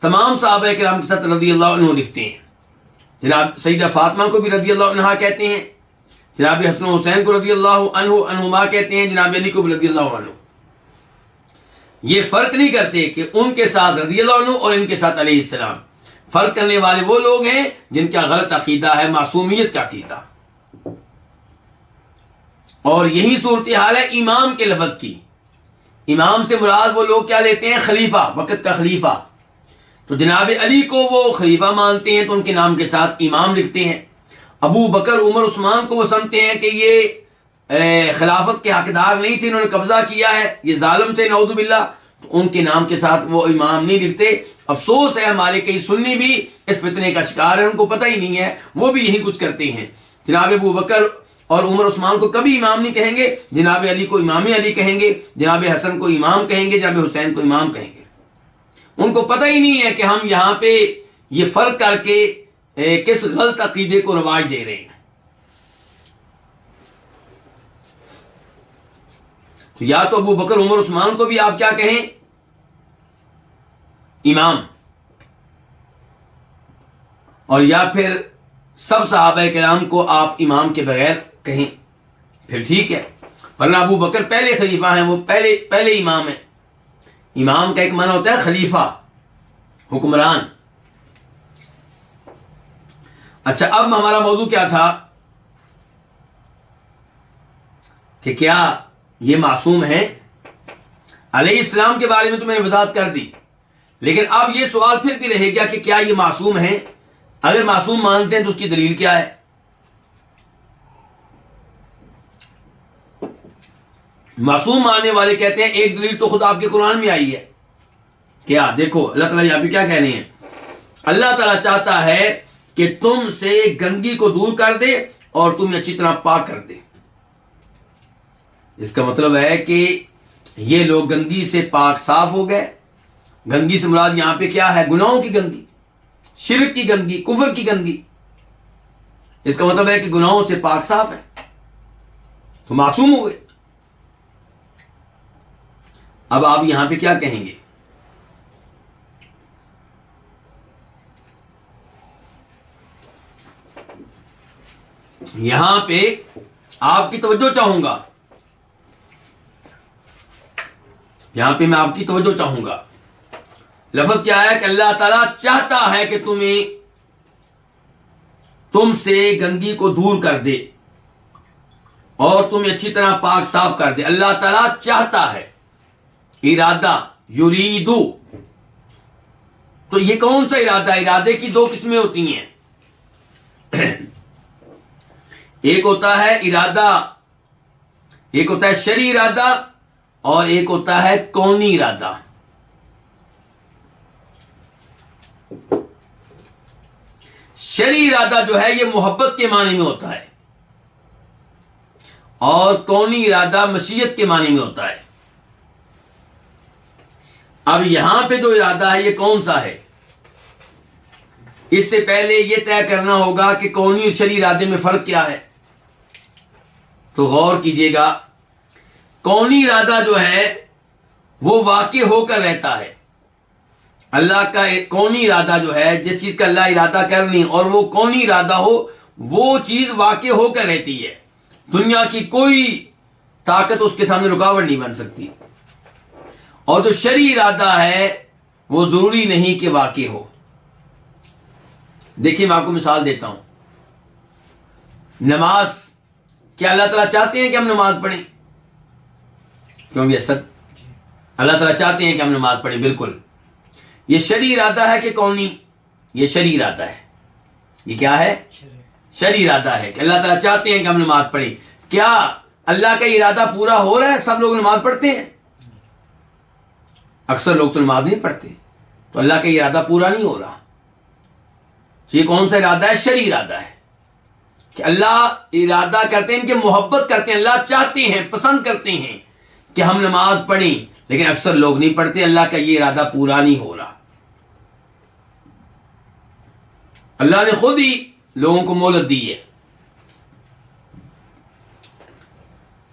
تمام صحابہ کرام کے ساتھ رضی اللہ عنہ لکھتے ہیں۔ جناب سیدہ فاطمہ کو بھی رضی اللہ عنہا کہتے ہیں، جناب حسن و حسین کو رضی اللہ عنہما کہتے ہیں، جناب علی کو بھی رضی اللہ عنہ۔ یہ فرق نہیں کرتے کہ ان کے ساتھ رضی اللہ عنہ اور ان کے ساتھ علیہ السلام۔ فرق کرنے والے وہ لوگ ہیں جن کا غلط عقیدہ ہے، معصومیت کا عقیدہ۔ اور یہی صورتحال ہے امام کے لفظ کی۔ امام سے مراد وہ لوگ کیا لیتے ہیں؟ خلیفہ، وقت کا خلیفہ۔ تو جناب علی کو وہ خلیفہ مانتے ہیں تو ان کے نام کے ساتھ امام لکھتے ہیں۔ ابو بکر، عمر، عثمان کو وہ سمجھتے ہیں کہ یہ خلافت کے حقدار نہیں تھے، انہوں نے قبضہ کیا ہے، یہ ظالم تھے نعوذ باللہ، تو ان کے نام کے ساتھ وہ امام نہیں لکھتے۔ افسوس ہے ہمارے کئی سنی بھی اس فتنے کا شکار ہے، ان کو پتہ ہی نہیں ہے، وہ بھی یہی کچھ کرتے ہیں۔ جناب ابو بکر اور عمر عثمان کو کبھی امام نہیں کہیں گے، جناب علی کو امام علی کہیں گے، جناب حسن کو امام کہیں گے، جناب حسین کو امام کہیں گے۔ ان کو پتہ ہی نہیں ہے کہ ہم یہاں پہ یہ فرق کر کے کس غلط عقیدے کو رواج دے رہے ہیں۔ تو یا تو ابو بکر، عمر، عثمان کو بھی آپ کیا کہیں؟ امام، اور یا پھر سب صحابہ کرام کو آپ امام کے بغیر کہیں، پھر ٹھیک ہے۔ ورنہ ابو بکر پہلے خلیفہ ہیں، وہ پہلے امام ہیں۔ امام کا ایک معنی ہوتا ہے خلیفہ، حکمران۔ اچھا، اب ہمارا موضوع کیا تھا کہ کیا یہ معصوم ہیں؟ علیہ السلام کے بارے میں تو میں نے وضاحت کر دی، لیکن اب یہ سوال پھر بھی رہے گا کہ کیا یہ معصوم ہیں؟ اگر معصوم مانتے ہیں تو اس کی دلیل کیا ہے؟ معصوم ماننے والے کہتے ہیں ایک دلیل تو خود آپ کے قرآن میں آئی ہے۔ کیا؟ دیکھو اللہ تعالیٰ یہاں پہ کیا کہہ رہے ہیں۔ اللہ تعالیٰ چاہتا ہے کہ تم سے گندگی کو دور کر دے اور تمہیں اچھی طرح پاک کر دے۔ اس کا مطلب ہے کہ یہ لوگ گندگی سے پاک صاف ہو گئے۔ گندگی سے مراد یہاں پہ کیا ہے؟ گناہوں کی گندگی، شرک کی گندگی، کفر کی گندگی۔ اس کا مطلب ہے کہ گناہوں سے پاک صاف ہے، تو معصوم ہو گئے۔ اب آپ یہاں پہ کیا کہیں گے؟ یہاں پہ آپ کی توجہ چاہوں گا، یہاں پہ میں آپ کی توجہ چاہوں گا۔ لفظ کیا ہے کہ اللہ تعالیٰ چاہتا ہے کہ تم سے گندگی کو دور کر دے اور تمہیں اچھی طرح پاک صاف کر دے۔ اللہ تعالیٰ چاہتا ہے، ارادہ، یریدو۔ تو یہ کون سا ارادہ؟ ارادے کی دو قسمیں ہوتی ہیں، ایک ہوتا ہے ارادہ، ایک ہوتا ہے شرعی ارادہ اور ایک ہوتا ہے کونی ارادہ۔ شرعی ارادہ جو ہے یہ محبت کے معنی میں ہوتا ہے، اور کونی ارادہ مشیت کے معنی میں ہوتا ہے۔ اب یہاں پہ جو ارادہ ہے یہ کون سا ہے؟ اس سے پہلے یہ طے کرنا ہوگا کہ کونی اور شرعی ارادے میں فرق کیا ہے۔ تو غور کیجئے گا، کونی ارادہ جو ہے وہ واقع ہو کر رہتا ہے۔ اللہ کا ایک کونی ارادہ جو ہے، جس چیز کا اللہ ارادہ کرنی اور وہ کونی ارادہ ہو، وہ چیز واقع ہو کر رہتی ہے۔ دنیا کی کوئی طاقت اس کے سامنے رکاوٹ نہیں بن سکتی۔ اور جو شرعی ارادہ ہے وہ ضروری نہیں کہ واقع ہو۔ دیکھیے میں آپ کو مثال دیتا ہوں، نماز، کیا اللہ تعالیٰ چاہتے ہیں کہ ہم نماز پڑھیں؟ کیوں بھی اسد؟ اللہ تعالیٰ چاہتے ہیں کہ ہم نماز پڑھیں، بالکل۔ یہ شرعی ارادہ ہے کہ کونی؟ یہ شرعی ارادہ ہے۔ یہ کیا ہے؟ شرعی ارادہ ہے کہ اللہ تعالیٰ چاہتے ہیں کہ ہم نماز پڑھیں۔ کیا اللہ کا ارادہ پورا ہو رہا ہے؟ سب لوگ نماز پڑھتے ہیں؟ اکثر لوگ تو نماز نہیں پڑھتے، تو اللہ کا ارادہ پورا نہیں ہو رہا۔ یہ کون سا ارادہ ہے؟ شرعی ارادہ ہے کہ اللہ ارادہ کرتے ہیں، کہ محبت کرتے ہیں، اللہ چاہتے ہیں، پسند کرتے ہیں کہ ہم نماز پڑھیں، لیکن اکثر لوگ نہیں پڑھتے۔ اللہ کا یہ ارادہ پورا نہیں ہو رہا۔ اللہ نے خود ہی لوگوں کو مہلت دی ہے۔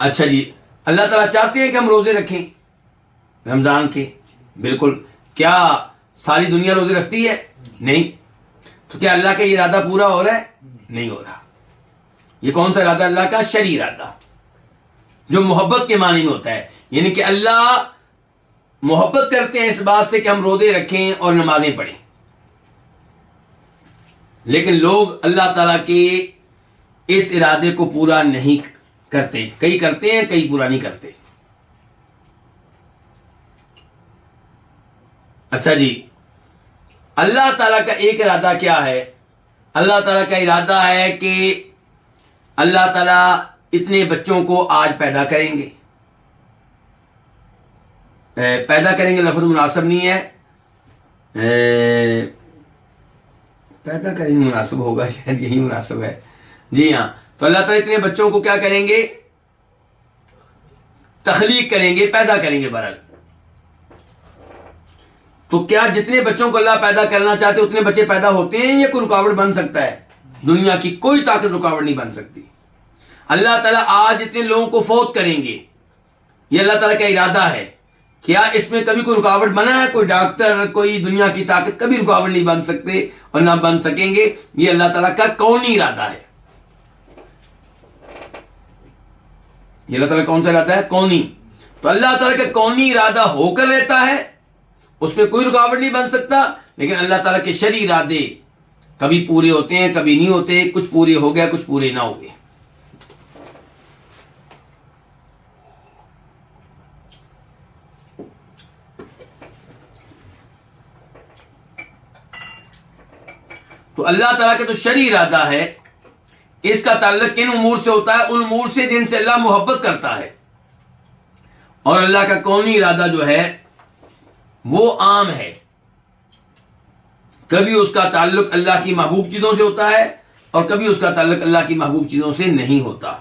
اچھا جی، اللہ تعالیٰ چاہتے ہیں کہ ہم روزے رکھیں رمضان کے، بالکل۔ کیا ساری دنیا روزے رکھتی ہے؟ نہیں۔ تو کیا اللہ کا یہ ارادہ پورا ہو رہا ہے؟ نہیں ہو رہا۔ یہ کون سا ارادہ؟ اللہ کا شرعی ارادہ، جو محبت کے معنی میں ہوتا ہے، یعنی کہ اللہ محبت کرتے ہیں اس بات سے کہ ہم روزے رکھیں اور نمازیں پڑھیں، لیکن لوگ اللہ تعالیٰ کے اس ارادے کو پورا نہیں کرتے۔ کئی کرتے ہیں، کئی پورا نہیں کرتے۔ اچھا جی، اللہ تعالیٰ کا ایک ارادہ کیا ہے؟ اللہ تعالیٰ کا ارادہ ہے کہ اللہ تعالیٰ اتنے بچوں کو آج پیدا کریں گے۔ پیدا کریں گے لفظ مناسب نہیں ہے، پیدا کریں گے مناسب ہوگا، شاید یہی مناسب ہے۔ جی ہاں، تو اللہ تعالیٰ اتنے بچوں کو کیا کریں گے؟ تخلیق کریں گے، پیدا کریں گے۔ بہرحال تو کیا جتنے بچوں کو اللہ پیدا کرنا چاہتے اتنے بچے پیدا ہوتے ہیں، یا کوئی رکاوٹ بن سکتا ہے؟ دنیا کی کوئی طاقت رکاوٹ نہیں بن سکتی۔ اللہ تعالیٰ آج اتنے لوگوں کو فوت کریں گے، یہ اللہ تعالیٰ کا ارادہ ہے۔ کیا اس میں کبھی کوئی رکاوٹ بنا ہے؟ کوئی ڈاکٹر، کوئی دنیا کی طاقت کبھی رکاوٹ نہیں بن سکتے اور نہ بن سکیں گے۔ یہ اللہ تعالیٰ کا کونی ارادہ ہے۔ یہ اللہ تعالیٰ کون سا ارادہ ہے؟ کونی۔ تو اللہ تعالیٰ کا کونی ارادہ ہو کر رہتا ہے، اس میں کوئی رکاوٹ نہیں بن سکتا، لیکن اللہ تعالیٰ کے شرعی ارادے کبھی پورے ہوتے ہیں، کبھی نہیں ہوتے، کچھ پورے ہو گئے، کچھ پورے نہ ہو گئے۔ تو اللہ تعالیٰ کا جو شرعی ارادہ ہے، اس کا تعلق کن امور سے ہوتا ہے؟ ان امور سے جن سے اللہ محبت کرتا ہے۔ اور اللہ کا کونی ارادہ جو ہے وہ عام ہے، کبھی اس کا تعلق اللہ کی محبوب چیزوں سے ہوتا ہے اور کبھی اس کا تعلق اللہ کی محبوب چیزوں سے نہیں ہوتا۔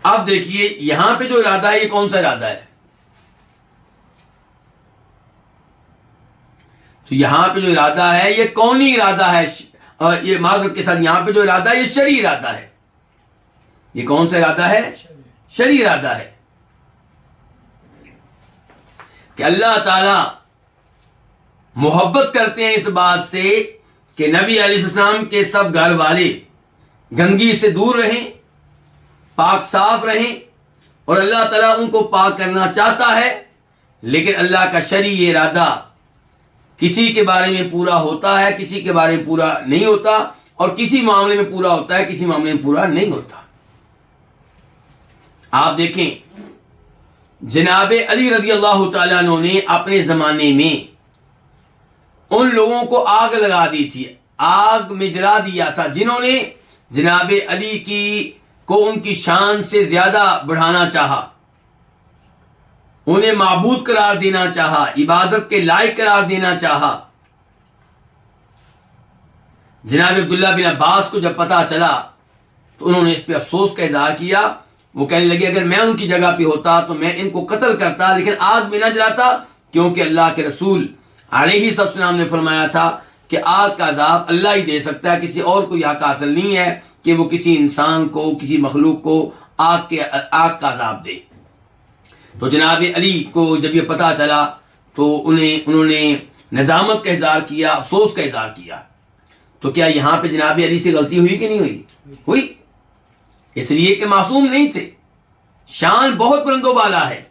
اب دیکھیے یہاں پہ جو ارادہ ہے یہ کون سا ارادہ ہے؟ تو یہاں پہ جو ارادہ ہے یہ کونی ارادہ ہے، اور یہ معذرت کے ساتھ یہاں پہ جو ارادہ ہے یہ شرعی ارادہ ہے۔ یہ کون سا ارادہ ہے؟ شرعی ارادہ ہے کہ اللہ تعالی محبت کرتے ہیں اس بات سے کہ نبی علیہ السلام کے سب گھر والے گندگی سے دور رہیں، پاک صاف رہیں، اور اللہ تعالیٰ ان کو پاک کرنا چاہتا ہے، لیکن اللہ کا شرعی ارادہ کسی کے بارے میں پورا ہوتا ہے، کسی کے بارے میں پورا نہیں ہوتا، اور کسی معاملے میں پورا ہوتا ہے، کسی معاملے میں پورا نہیں ہوتا۔ آپ دیکھیں جناب علی رضی اللہ تعالیٰ عنہ نے اپنے زمانے میں ان لوگوں کو آگ لگا دی تھی، آگ میں جلا دیا تھا جنہوں نے جناب علی کو ان کی شان سے زیادہ بڑھانا چاہا، انہیں معبود قرار دینا چاہا، عبادت کے لائق قرار دینا چاہا، جناب عبداللہ بن عباس کو جب پتہ چلا تو انہوں نے اس پہ افسوس کا اظہار کیا. وہ کہنے لگے اگر میں ان کی جگہ پہ ہوتا تو میں ان کو قتل کرتا لیکن آگ میں نہ جلاتا, کیونکہ اللہ کے رسول علیہ السلام نے فرمایا تھا کہ آگ کا عذاب اللہ ہی دے سکتا ہے, کسی اور کو یہ حق حاصل نہیں ہے کہ وہ کسی انسان کو, کسی مخلوق کو آگ کا عذاب دے. تو جناب علی کو جب یہ پتہ چلا تو انہوں نے ندامت کا اظہار کیا, افسوس کا اظہار کیا. تو کیا یہاں پہ جناب علی سے غلطی ہوئی کہ نہیں ہوئی؟ ہوئی, اس لیے کہ معصوم نہیں تھے. شان بہت بلند و بالا ہے,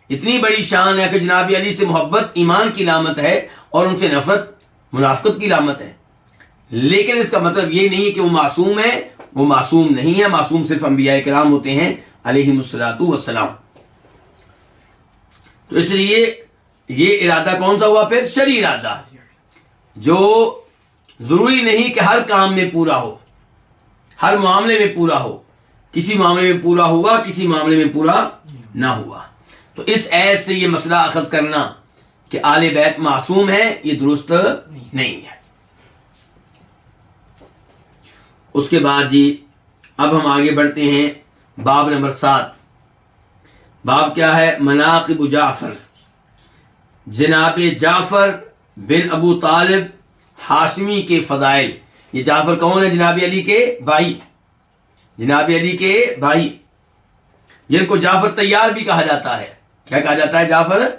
اتنی بڑی شان ہے کہ جناب علی سے محبت ایمان کی علامت ہے اور ان سے نفرت منافقت کی علامت ہے. لیکن اس کا مطلب یہ نہیں کہ وہ معصوم ہے, وہ معصوم نہیں ہے. معصوم صرف انبیاء کرام ہوتے ہیں علیہم الصلوۃ والسلام. تو اس لیے یہ ارادہ کون سا ہوا پھر؟ شرعی ارادہ, جو ضروری نہیں کہ ہر کام میں پورا ہو, ہر معاملے میں پورا ہو. کسی معاملے میں پورا ہوا, کسی معاملے میں پورا نہ ہوا. تو اس ایت سے یہ مسئلہ اخذ کرنا کہ آل بیت معصوم ہے, یہ درست نہیں ہے. اس کے بعد جی اب ہم آگے بڑھتے ہیں باب نمبر 7. باب کیا ہے؟ مناقب جعفر. جناب جعفر بن ابو طالب ہاشمی کے فضائل. یہ جعفر کون ہے؟ جناب علی کے بھائی, جناب علی کے بھائی, جن کو جعفر طیار بھی کہا جاتا ہے. کیا کہا جاتا ہے؟ جعفر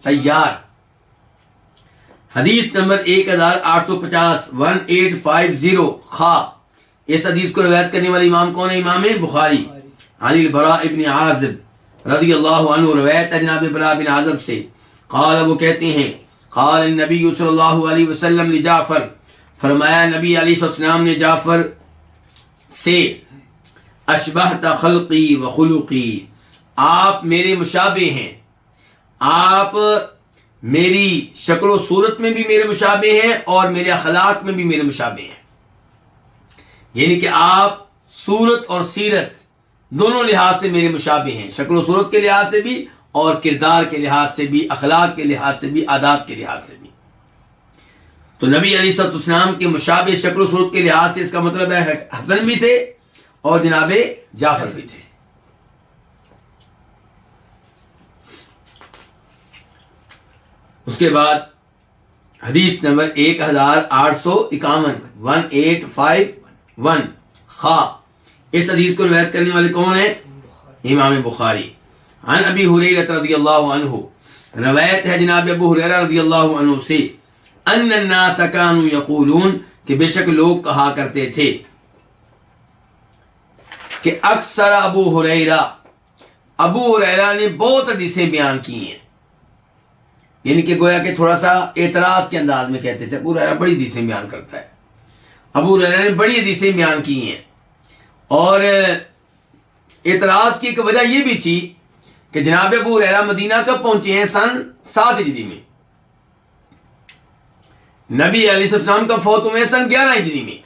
طیار. حدیث نمبر 1850 1850 خا. اس حدیث کو روایت کرنے والے امام کون ہے؟ امام بخاری. عن البراء ابن عازب رضی اللہ عنہ, روایت ہے جناب براء بن عازب سے. قال, وہ کہتے ہیں قال النبی صلی اللہ علیہ وسلم لجعفر, فرمایا نبی علیہ السلام نے جعفر سے اشبہت خلقی و خلقی, آپ میرے مشابہ ہیں, آپ میری شکل و صورت میں بھی میرے مشابہ ہیں اور میرے اخلاق میں بھی میرے مشابہ ہیں. یعنی کہ آپ صورت اور سیرت دونوں لحاظ سے میرے مشابہ ہیں, شکل و صورت کے لحاظ سے بھی اور کردار کے لحاظ سے بھی, اخلاق کے لحاظ سے بھی, عادات کے لحاظ سے بھی. تو نبی علیہ السلام کے مشابہ شکل و صورت کے لحاظ سے اس کا مطلب ہے حسن بھی تھے اور جناب جعفر بھی تھے. اس کے بعد حدیث نمبر 1851 1851 خا. اس حدیث کو روایت کرنے والے کون ہیں؟ امام بخاری. عن ابی ہریرہ رضی اللہ عنہ, روایت ہے جناب ابو ہریرہ رضی اللہ عنہ سے, ان الناس كانوا یقولون, کہ بے شک لوگ کہا کرتے تھے کہ اکثر ابو ہریرہ نے بہت حدیثیں بیان کی ہیں. یعنی کہ گویا کہ تھوڑا سا اعتراض کے انداز میں کہتے تھے ابو ہریرہ بڑی حدیثیں بیان کرتا ہے, ابو ہریرہ نے بڑی حدیثیں بیان کی ہیں. اور اعتراض کی ایک وجہ یہ بھی تھی کہ جناب ابو ہریرہ مدینہ کب پہنچے ہیں؟ سن 7 ہجری میں. نبی علیہ السلام کا فوت ہوئے سن 11 ہجری میں.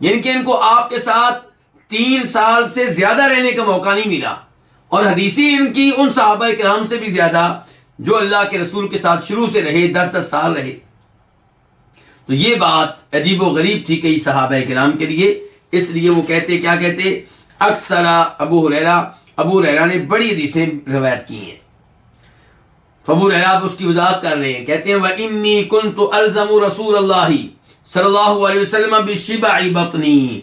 یعنی کہ ان کو آپ کے ساتھ 3 سال سے زیادہ رہنے کا موقع نہیں ملا, اور حدیثیں ان کی ان صحابہ کرام سے بھی زیادہ جو اللہ کے رسول کے ساتھ شروع سے رہے, 10 سال رہے. تو یہ بات عجیب و غریب تھی کئی صحابہ کرام کے لیے. اس لیے وہ کہتے, کیا کہتے؟ اکثر ابو ہریرہ نے بڑی حدیثیں روایت کی ہیں. تو ابو ہریرہ اس کی وضاحت کر رہے ہیں, کہتے ہیں وَإِنِّي كُنْتُ أَلْزَمُ رَسُولَ اللَّهِ صلی اللہ علیہ وسلم بِشِبَعِ بَطْنِي,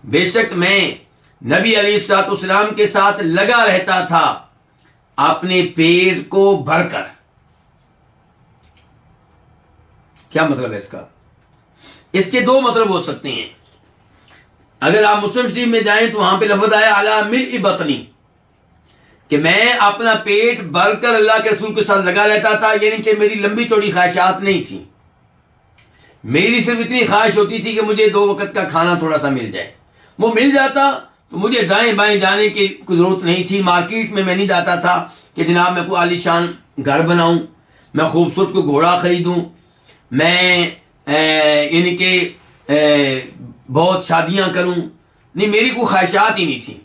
بے شک میں نبی علیہ السلام کے ساتھ لگا رہتا تھا اپنے پیٹ کو بھر کر. کیا مطلب ہے اس کا؟ اس کے 2 مطلب ہو سکتے ہیں. اگر آپ مسلم شریف میں جائیں تو وہاں پہ لفظ آیا علی ملء بطنی, کہ میں اپنا پیٹ بھر کر اللہ کے رسول کے ساتھ لگا رہتا تھا. یعنی کہ میری لمبی چوڑی خواہشات نہیں تھیں, میری صرف اتنی خواہش ہوتی تھی کہ مجھے 2 وقت کا کھانا تھوڑا سا مل جائے. وہ مل جاتا تو مجھے دائیں بائیں جانے کی کوئی ضرورت نہیں تھی. مارکیٹ میں نہیں جاتا تھا کہ جناب میں کوئی عالی شان گھر بناؤں, میں خوبصورت کوئی گھوڑا خریدوں, میں یعنی کہ بہت شادیاں کروں. نہیں, میری کوئی خواہشات ہی نہیں تھی.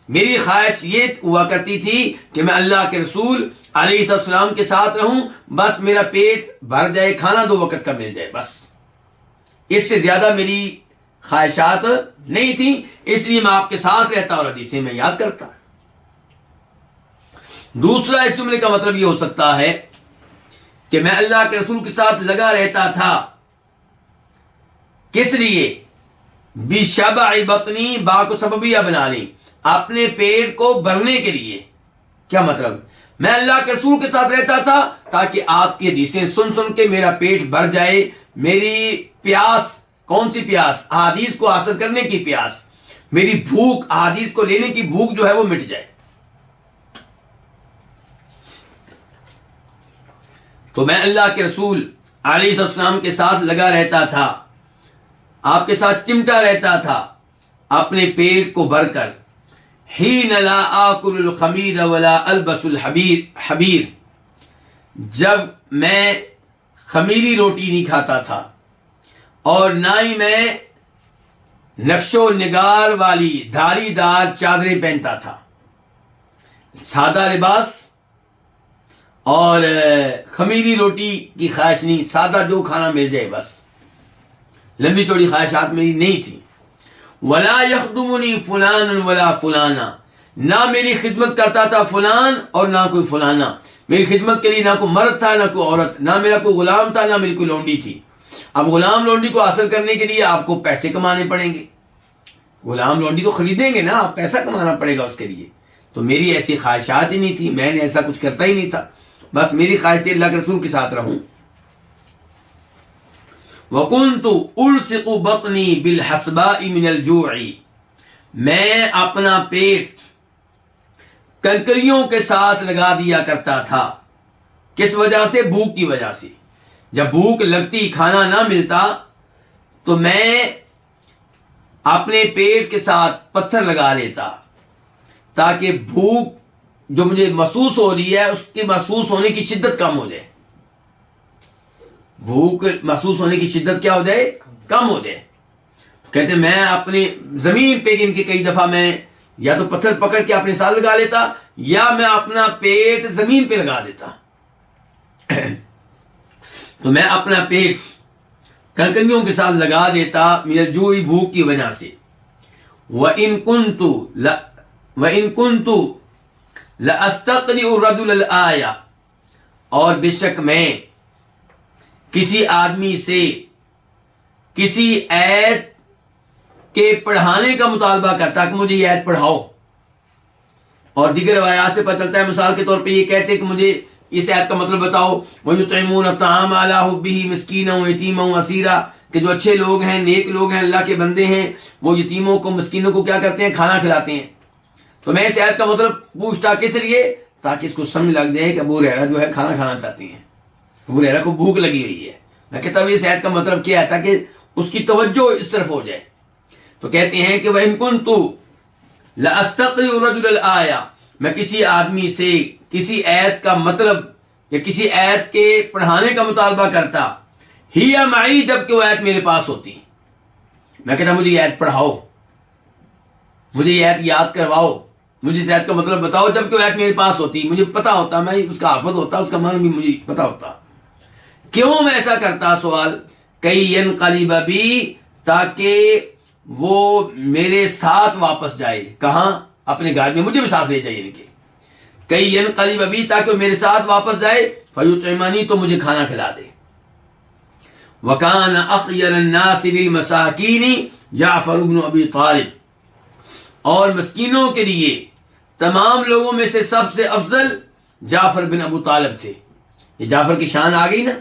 میری خواہش یہ ہوا کرتی تھی کہ میں اللہ کے رسول علیہ السلام کے ساتھ رہوں, بس میرا پیٹ بھر جائے, کھانا 2 وقت کا مل جائے, بس. اس سے زیادہ میری خواہشات نہیں تھیں، اس لیے میں آپ کے ساتھ رہتا اور حدیثیں میں یاد کرتا۔ دوسرا اس جملے کا مطلب یہ ہو سکتا ہے کہ میں اللہ کے رسول کے ساتھ لگا رہتا تھا، کس لیے؟ بشبع بطنی، با کو سببیہ بنا لیں، اپنے پیٹ کو بھرنے کے لیے۔ کیا مطلب؟ میں اللہ کے رسول کے ساتھ رہتا تھا تاکہ آپ کی حدیثیں سن سن کے میرا پیٹ بھر جائے، میری پیاس، کون سی پیاس؟ احادیث کو حاصل کرنے کی پیاس، میری بھوک، احادیث کو لینے کی بھوک جو ہے وہ مٹ جائے۔ تو میں اللہ کے رسول علیہ السلام کے ساتھ لگا رہتا تھا، آپ کے ساتھ چمٹا رہتا تھا اپنے پیٹ کو بھر کر۔ حین لا آکل الخمیر ولا البس الحبیر، جب میں خمیری روٹی نہیں کھاتا تھا اور نہ ہی میں نقش و نگار والی دھاری دار چادریں پہنتا تھا، سادہ لباس اور خمیری روٹی کی خواہش نہیں، سادہ جو کھانا مل جائے بس، لمبی چوڑی خواہشات میری نہیں تھی۔ ولا یخدمنی فلان ولا فلانا، نہ میری خدمت کرتا تھا فلان اور نہ کوئی فلانا، میری خدمت کے لیے نہ کوئی مرد تھا نہ کوئی عورت، نہ میرا کوئی غلام تھا نہ میری کوئی لونڈی تھی۔ اب غلام لونڈی کو حاصل کرنے کے لیے آپ کو پیسے کمانے پڑیں گے، غلام لونڈی تو خریدیں گے نا، آپ پیسہ کمانا پڑے گا اس کے لیے۔ تو میری ایسی خواہشات ہی نہیں تھی، میں نے ایسا کچھ کرتا ہی نہیں تھا، بس میری خواہش تھی اللہ کے رسول کے ساتھ رہوں۔ وَكُنْتُ أُلْصِقُ بَطْنِي بِالْحَسْبَاءِ مِنَ الْجُوعِ، میں اپنا پیٹ کنکریوں کے ساتھ لگا دیا کرتا تھا۔ کس وجہ سے؟ بھوک کی وجہ سے۔ جب بھوک لگتی، کھانا نہ ملتا، تو میں اپنے پیٹ کے ساتھ پتھر لگا لیتا تاکہ بھوک جو مجھے محسوس ہو رہی ہے اس کی محسوس ہونے کی شدت کم ہو جائے، بھوک محسوس ہونے کی شدت کیا ہو جائے؟ کم ہو جائے۔ کہتے ہیں میں اپنی زمین پہ ان کے کئی دفعہ میں یا تو پتھر پکڑ کے اپنے ساتھ لگا لیتا یا میں اپنا پیٹ زمین پہ لگا دیتا۔ تو میں اپنا پیٹ کنکریوں کے ساتھ لگا دیتا من الجوع، بھوک کی وجہ سے۔ وَإِن كُنْتُ لَأَسْتَقْرِئُ الرَّجُلَ الْآيَةَ، اور بے شک میں کسی آدمی سے کسی آیت کے پڑھانے کا مطالبہ کرتا کہ مجھے یہ آیت پڑھاؤ، اور دیگر روایات سے پتہ چلتا ہے مثال کے طور پہ یہ کہتے کہ مجھے اس آیت کا مطلب بتاؤ، وَيُطْعِمُونَ الطَّعَامَ عَلَىٰ حُبِّهِ مِسْكِينًا وَيَتِيمًا وَأَسِيرًا، کہ جو اچھے لوگ ہیں، نیک لوگ ہیں، اللہ کے بندے ہیں، وہ یتیموں کو، مسکینوں کو کیا کرتے ہیں؟ کھانا کھلاتے ہیں۔ تو میں اس آیت کا مطلب پوچھتا کس لیے؟ تاکہ اس کو سمجھ لگ جائے کہ ابو ہریرہ جو ہے کھانا کھانا چاہتی ہیں، ابو ہریرہ کو بھوک لگی ہوئی ہے۔ میں کہتا ہوں اس آیت کا مطلب کیا ہے تاکہ اس کی توجہ اس طرف ہو جائے۔ تو کہتے ہیں کہ وَإِن كُنْتُ لَأَسْتَقْرِئُ الرَّجُلَ الْآيَةَ، میں کسی آدمی سے کسی آیت کا مطلب یا کسی آیت کے پڑھانے کا مطالبہ کرتا، ہی معی، جب کہ وہ آیت میرے پاس ہوتی، میں کہتا مجھے یہ آیت پڑھاؤ، مجھے یہ آیت یاد کرواؤ، مجھے اس آیت کا مطلب بتاؤ، جب کہ وہ آیت میرے پاس ہوتی، مجھے پتا ہوتا، میں اس کا حافظ ہوتا، اس کا معنی بھی مجھے پتا ہوتا۔ کیوں میں ایسا کرتا؟ سوال، کئی ینقلب بی، تاکہ وہ میرے ساتھ واپس جائے، کہاں؟ اپنے گھر میں، مجھے بھی ساتھ لے جائے، ان کے کئی ینقلب بی، تاکہ وہ میرے ساتھ واپس جائے، فیطعمنی، تو مجھے کھانا کھلا دے۔ وکان اخیر الناس للمساکین جعفر بن ابی طالب، اور مسکینوں کے لیے تمام لوگوں میں سے سب سے افضل جعفر بن ابو طالب تھے۔ یہ جعفر کی شان آ گئی نا،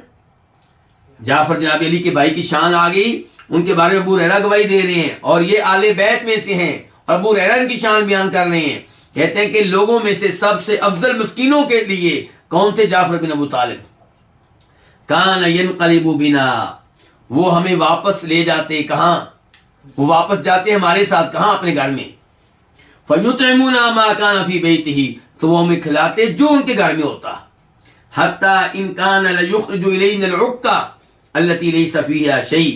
جعفر جناب علی کے بھائی کی شان آ گئی، ان کے بارے میں ابو ہریرہ گواہی دے رہے ہیں، اور یہ آل بیت میں سے ہیں، اور ابو ہریرہ ان کی شان بیان کر رہے ہیں۔ کہتے ہیں کہ لوگوں میں سے سب سے افضل مسکینوں کے لیے کون تھے؟ جعفر بن ابو طالب۔ کان ینقلب بنا، وہ ہمیں واپس لے جاتے، کہاں؟ وہ واپس جاتے ہمارے ساتھ، کہاں؟ اپنے گھر میں۔ فیطعمونا ما کان فی بیتہ، تو وہ ہمیں کھلاتے جو ان کے گھر میں ہوتا۔ حتی ان کان لیخرج الینا العکہ التی لیس فیہا شیء،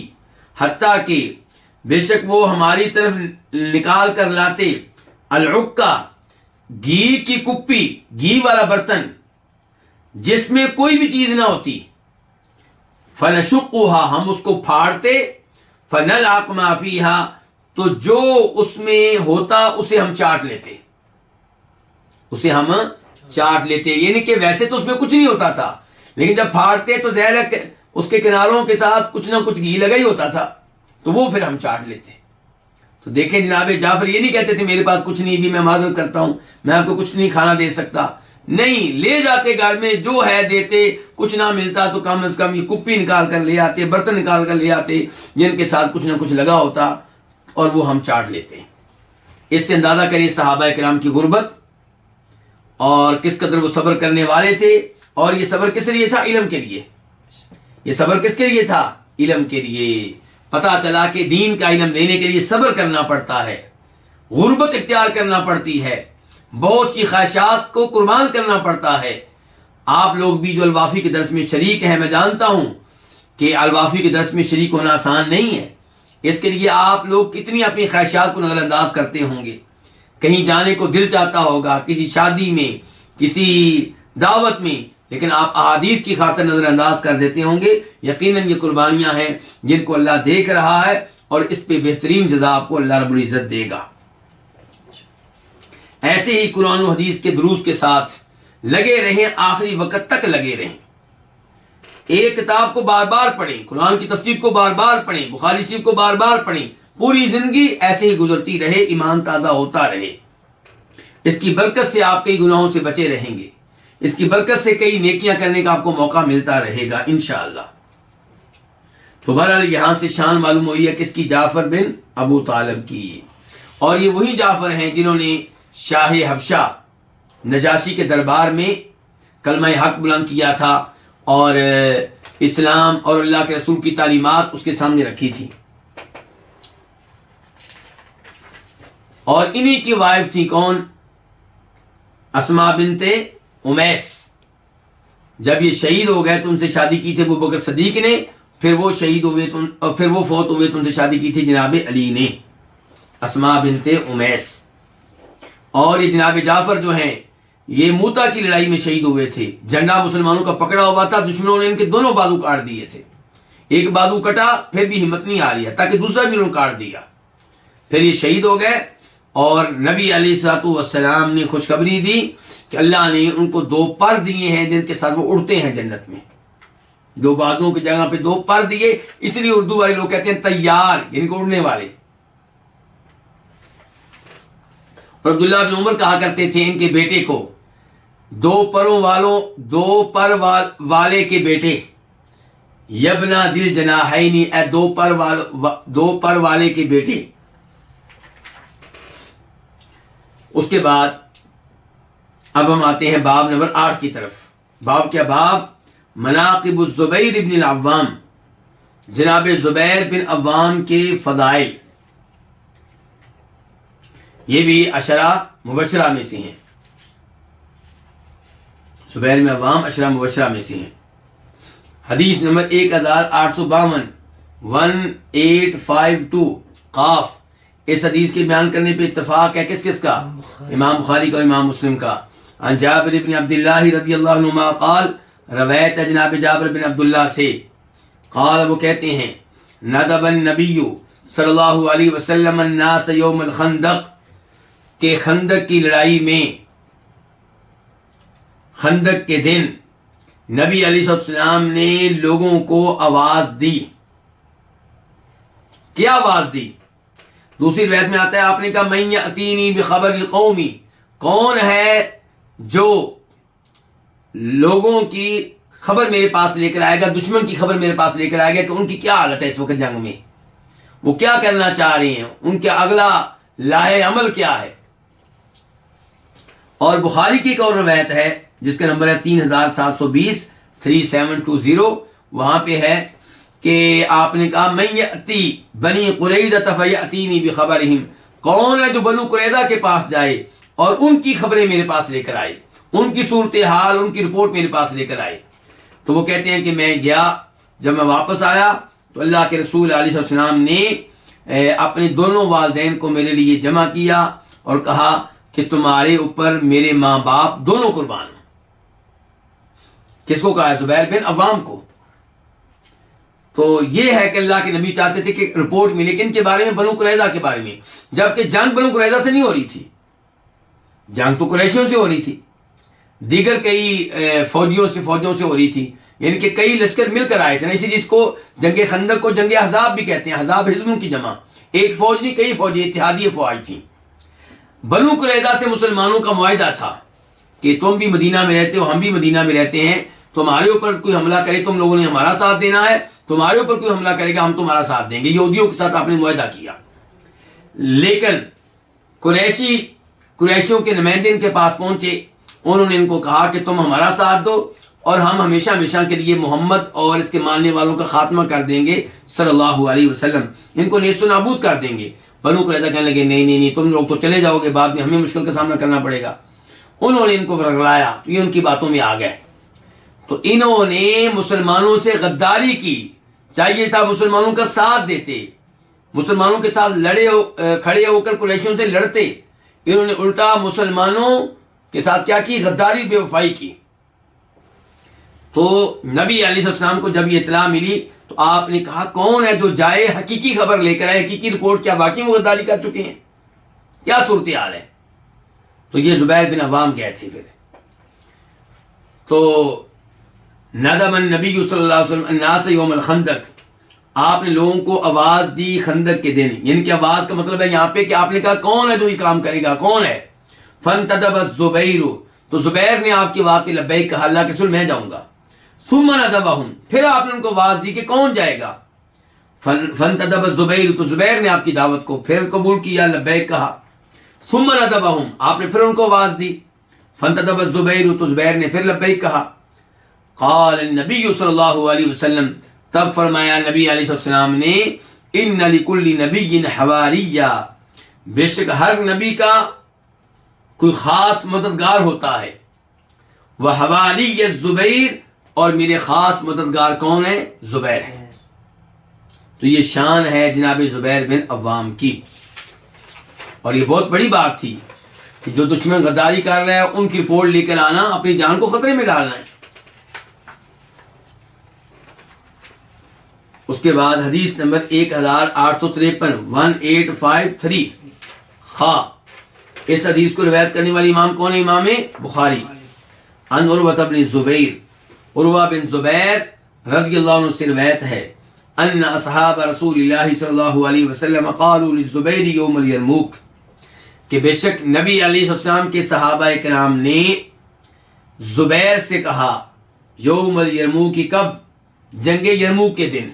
حتیٰ کہ بے شک وہ ہماری طرف نکال کر لاتے العکہ، گھی کی کپی، گھی والا برتن جس میں کوئی بھی چیز نہ ہوتی، فنشقها، ہم اس کو پھاڑتے، فنلعق ما فیہا، تو جو اس میں ہوتا اسے ہم چاٹ لیتے، اسے ہم چاٹ لیتے، یعنی کہ ویسے تو اس میں کچھ نہیں ہوتا تھا، لیکن جب پھاڑتے تو ظاہر ہے اس کے کناروں کے ساتھ کچھ نہ کچھ گھی لگا ہی ہوتا تھا، تو وہ پھر ہم چاٹ لیتے۔ تو دیکھیں جناب جعفر یہ نہیں کہتے تھے میرے پاس کچھ نہیں بھی، میں معذرت کرتا ہوں، میں آپ کو کچھ نہیں کھانا دے سکتا، نہیں، لے جاتے گھر میں، جو ہے دیتے، کچھ نہ ملتا تو کم از کم یہ کپی نکال کر لے آتے، برتن نکال کر لے آتے جن کے ساتھ کچھ نہ کچھ لگا ہوتا، اور وہ ہم چاٹ لیتے۔ اس سے اندازہ کریں صحابہ کرام کی غربت اور کس قدر وہ صبر کرنے والے تھے، اور یہ صبر کس لیے تھا؟ علم کے لیے۔ یہ صبر کس کے لیے تھا؟ علم کے لیے۔ پتہ چلا کہ دین کا علم لینے کے لیے صبر کرنا پڑتا ہے، غربت اختیار کرنا پڑتی ہے، بہت سی خواہشات کو قربان کرنا پڑتا ہے۔ آپ لوگ بھی جو الوافی کے درس میں شریک ہیں، میں جانتا ہوں کہ الوافی کے درس میں شریک ہونا آسان نہیں ہے، اس کے لیے آپ لوگ کتنی اپنی خواہشات کو نظر انداز کرتے ہوں گے، کہیں جانے کو دل چاہتا ہوگا، کسی شادی میں، کسی دعوت میں، لیکن آپ احادیث کی خاطر نظر انداز کر دیتے ہوں گے۔ یقیناً یہ قربانیاں ہیں جن کو اللہ دیکھ رہا ہے، اور اس پہ بہترین جزا آپ کو اللہ رب العزت دے گا۔ ایسے ہی قرآن و حدیث کے دروس کے ساتھ لگے رہیں، آخری وقت تک لگے رہیں۔ ایک کتاب کو بار بار پڑھیں، قرآن کی تفسیر کو بار بار پڑھیں، بخاری شریف کو بار بار پڑھیں، پوری زندگی ایسے ہی گزرتی رہے، ایمان تازہ ہوتا رہے۔ اس کی برکت سے آپ کئی گناہوں سے بچے رہیں گے، اس کی برکت سے کئی نیکیاں کرنے کا آپ کو موقع ملتا رہے گا انشاءاللہ۔ تو بہرحال یہاں سے شان معلوم ہوئی ہے کس کی؟ جعفر بن ابو طالب کی۔ اور یہ وہی جعفر ہیں جنہوں نے شاہ حبشہ نجاشی کے دربار میں کلمہ حق بلند کیا تھا، اور اسلام اور اللہ کے رسول کی تعلیمات اس کے سامنے رکھی تھی۔ اور انہی کی وائف تھی کون؟ اسماء بنت امیس۔ جب یہ شہید ہو گئے تو ان سے شادی کی تھی ابوبکر صدیق نے، پھر وہ شہید ہوئے اور پھر وہ فوت ہوئے تو ان سے شادی کی تھی جناب علی نے، اسماء بنت امیس۔ اور یہ جناب جعفر جو ہیں یہ موتا کی لڑائی میں شہید ہوئے تھے، جھنڈا مسلمانوں کا پکڑا ہوا تھا، دشمنوں نے ان کے دونوں بازو کاٹ دیے تھے، ایک بازو کٹا پھر بھی ہمت نہیں آ رہی ہے، تاکہ دوسرا بھی انہوں نے کاٹ دیا، پھر یہ شہید ہو گئے۔ اور نبی علیہ الصلوۃ والسلام نے خوشخبری دی کہ اللہ نے ان کو 2 پر دیے ہیں جن کے ساتھ وہ اڑتے ہیں جنت میں، 2 بازوؤں کی جگہ پہ 2 پر دیے، اس لیے اردو والے لوگ کہتے ہیں طیار، یعنی کہ اڑنے والے۔ اور عبداللہ بن عمر کہا کرتے تھے ان کے بیٹے کو، 2 پر والے کے بیٹے، یبنا دل جناحین، اے 2 پر والے کے بیٹے۔ اس کے بعد اب ہم آتے ہیں باب نمبر 8 کی طرف۔ باب کیا؟ باب مناقب الزبیر بن العوام، جناب زبیر بن عوام کے فضائل۔ یہ بھی عشرہ مبشرہ میں سے ہیں، زبیر بن عوام عشرہ مبشرہ میں سے ہیں۔ حدیث نمبر 1852 1852 قاف۔ اس حدیث کے بیان کرنے پہ اتفاق ہے کس کس کا؟ امام بخاری کا، امام مسلم کا۔ عن جابر بن عبداللہ رضی اللہ عنہما قال، روایت ہے جناب جابر بن عبداللہ سے، قال وہ کہتے ہیں، ندب النبی صلی اللہ علیہ وسلم الناس یوم الخندق، کہ خندق کی لڑائی میں، خندق کے دن نبی علیہ السلام نے لوگوں کو آواز دی۔ کیا آواز دی؟ دوسری روایت میں آتا ہے آپ نے کہا، من یأتینی بخبر القوم، کون ہے جو لوگوں کی خبر میرے پاس لے کر آئے گا، دشمن کی خبر میرے پاس لے کر آئے گا کہ ان کی کیا حالت ہے اس وقت جنگ میں، وہ کیا کرنا چاہ رہے ہیں، ان کا اگلا لاہ عمل کیا ہے۔ اور بخاری کی ایک اور روایت ہے جس کا نمبر ہے 3720 3720، وہاں پہ ہے کہ آپ نے کہا، من یأتی بنی قریظہ فیأتینی بخبرہم، کون ہے جو بنو قریظہ کے پاس جائے اور ان کی خبریں میرے پاس لے کر آئے، ان کی صورتحال، ان کی رپورٹ میرے پاس لے کر آئے۔ تو وہ کہتے ہیں کہ میں گیا، جب میں واپس آیا تو اللہ کے رسول علیہ السلام نے اپنے دونوں والدین کو میرے لیے جمع کیا اور کہا کہ تمہارے اوپر میرے ماں باپ دونوں قربان ہوں۔ کس کو کہا ہے؟ زبیر بن عوام کو۔ تو یہ ہے کہ اللہ کے نبی چاہتے تھے کہ رپورٹ ملے کہ ان کے بارے میں، بنو قریظہ کے بارے میں، جبکہ جنگ بنو قریظہ سے نہیں ہو رہی تھی، جنگ تو قریشیوں سے ہو رہی تھی، دیگر کئی فوجیوں سے ہو رہی تھی، یعنی کہ کئی لشکر مل کر آئے تھے نا، اسی جس کو جنگ خندق کو جنگ احزاب بھی کہتے ہیں، احزاب حزبوں کی جمع، ایک فوج نہیں کئی فوجیں اتحادی افواج تھیں۔ بنو قریظہ سے مسلمانوں کا معاہدہ تھا کہ تم بھی مدینہ میں رہتے ہو، ہم بھی مدینہ میں رہتے ہیں، تمہارے اوپر کوئی حملہ کرے تم لوگوں نے ہمارا ساتھ دینا ہے، تمہارے اوپر کوئی حملہ کرے گا ہم تمہارا ساتھ دیں گے، یہودیوں کے ساتھ آپ نے معاہدہ کیا۔ لیکن قریشیوں کے نمائندے ان کے پاس پہنچے، انہوں نے ان کو کہا کہ تم ہمارا ساتھ دو اور ہم ہمیشہ ہمیشہ کے لیے محمد اور اس کے ماننے والوں کا خاتمہ کر دیں گے صلی اللہ علیہ وسلم، ان کو نیست و نابود کر دیں گے۔ بنو قریظہ کہنے لگے نہیں تم لوگ تو چلے جاؤ گے، بعد میں ہمیں مشکل کا سامنا کرنا پڑے گا۔ انہوں نے ان کو رگڑایا تو یہ ان کی باتوں میں آ گئے، تو انہوں نے مسلمانوں سے غداری کی، چاہیے تھا مسلمانوں کا ساتھ دیتے، مسلمانوں کے ساتھ کھڑے ہو کر قریشیوں سے لڑتے، انہوں نے الٹا مسلمانوں کے ساتھ کیا کی؟ غداری، بے وفائی کی۔ تو نبی علیہ السلام کو جب یہ اطلاع ملی تو آپ نے کہا کون ہے جو جائے حقیقی خبر لے کر آئے، حقیقی رپورٹ، کیا واقعی وہ غداری کر چکے ہیں، کیا صورتحال ہے؟ تو یہ زبیر بن عوام گئے تھے۔ پھر تو ندم النبی صلی اللہ علیہ وسلم الناس یوم الخندق، آپ نے لوگوں کو آواز دی خندق کے دن، یعنی کہ آواز کا مطلب ہے یہاں پہ کہ آپ نے کہا کون ہے جو یہ کام کرے گا، کون ہے؟ فانتدب الزبیر، تو زبیر نے آپ کی بات پہ لبیک کہا، اللہ کے رسول میں جاؤں گا۔ ثم ندبہم، پھر آپ نے ان کو آواز دی کہ کون جائے گا؟ فانتدب الزبیر، تو زبیر نے آپ کی دعوت کو پھر قبول کیا، لبیک کہا۔ ثم ندبہم، آپ نے پھر ان کو آواز دی، فانتدب الزبیر، تو زبیر نے پھر لبیک کہا۔ قال النبی صلی اللہ علیہ وسلم، تب فرمایا نبی علیہ السلام نے، ان لکل نبی حواریہ، بے شک ہر نبی کا کوئی خاص مددگار ہوتا ہے، وحوالی الزبیر، اور میرے خاص مددگار کون ہے؟ زبیر ہے۔ تو یہ شان ہے جناب زبیر بن عوام کی، اور یہ بہت بڑی بات تھی کہ جو دشمن غداری کر رہا ہے ان کی رپورٹ لے کر آنا، اپنی جان کو خطرے میں ڈالنا ہے۔ اس کے بعد حدیث نمبر 1853 1853 خا، اس حدیث کو روایت کرنے والی امام کون ہے؟ امام بخاری۔ ان عروہ بن زبیر، عروہ بن زبیر رضی اللہ عنہ سے روایت ہے، ان اصحاب رسول اللہ صلی اللہ علیہ وسلم قالوا للزبیر یوم الیرموک، کہ بے شک نبی علیہ السلام کے صحابہ کرام نے زبیر سے کہا، یوم الیرموک کی، کب؟ جنگ یرموک کے دن۔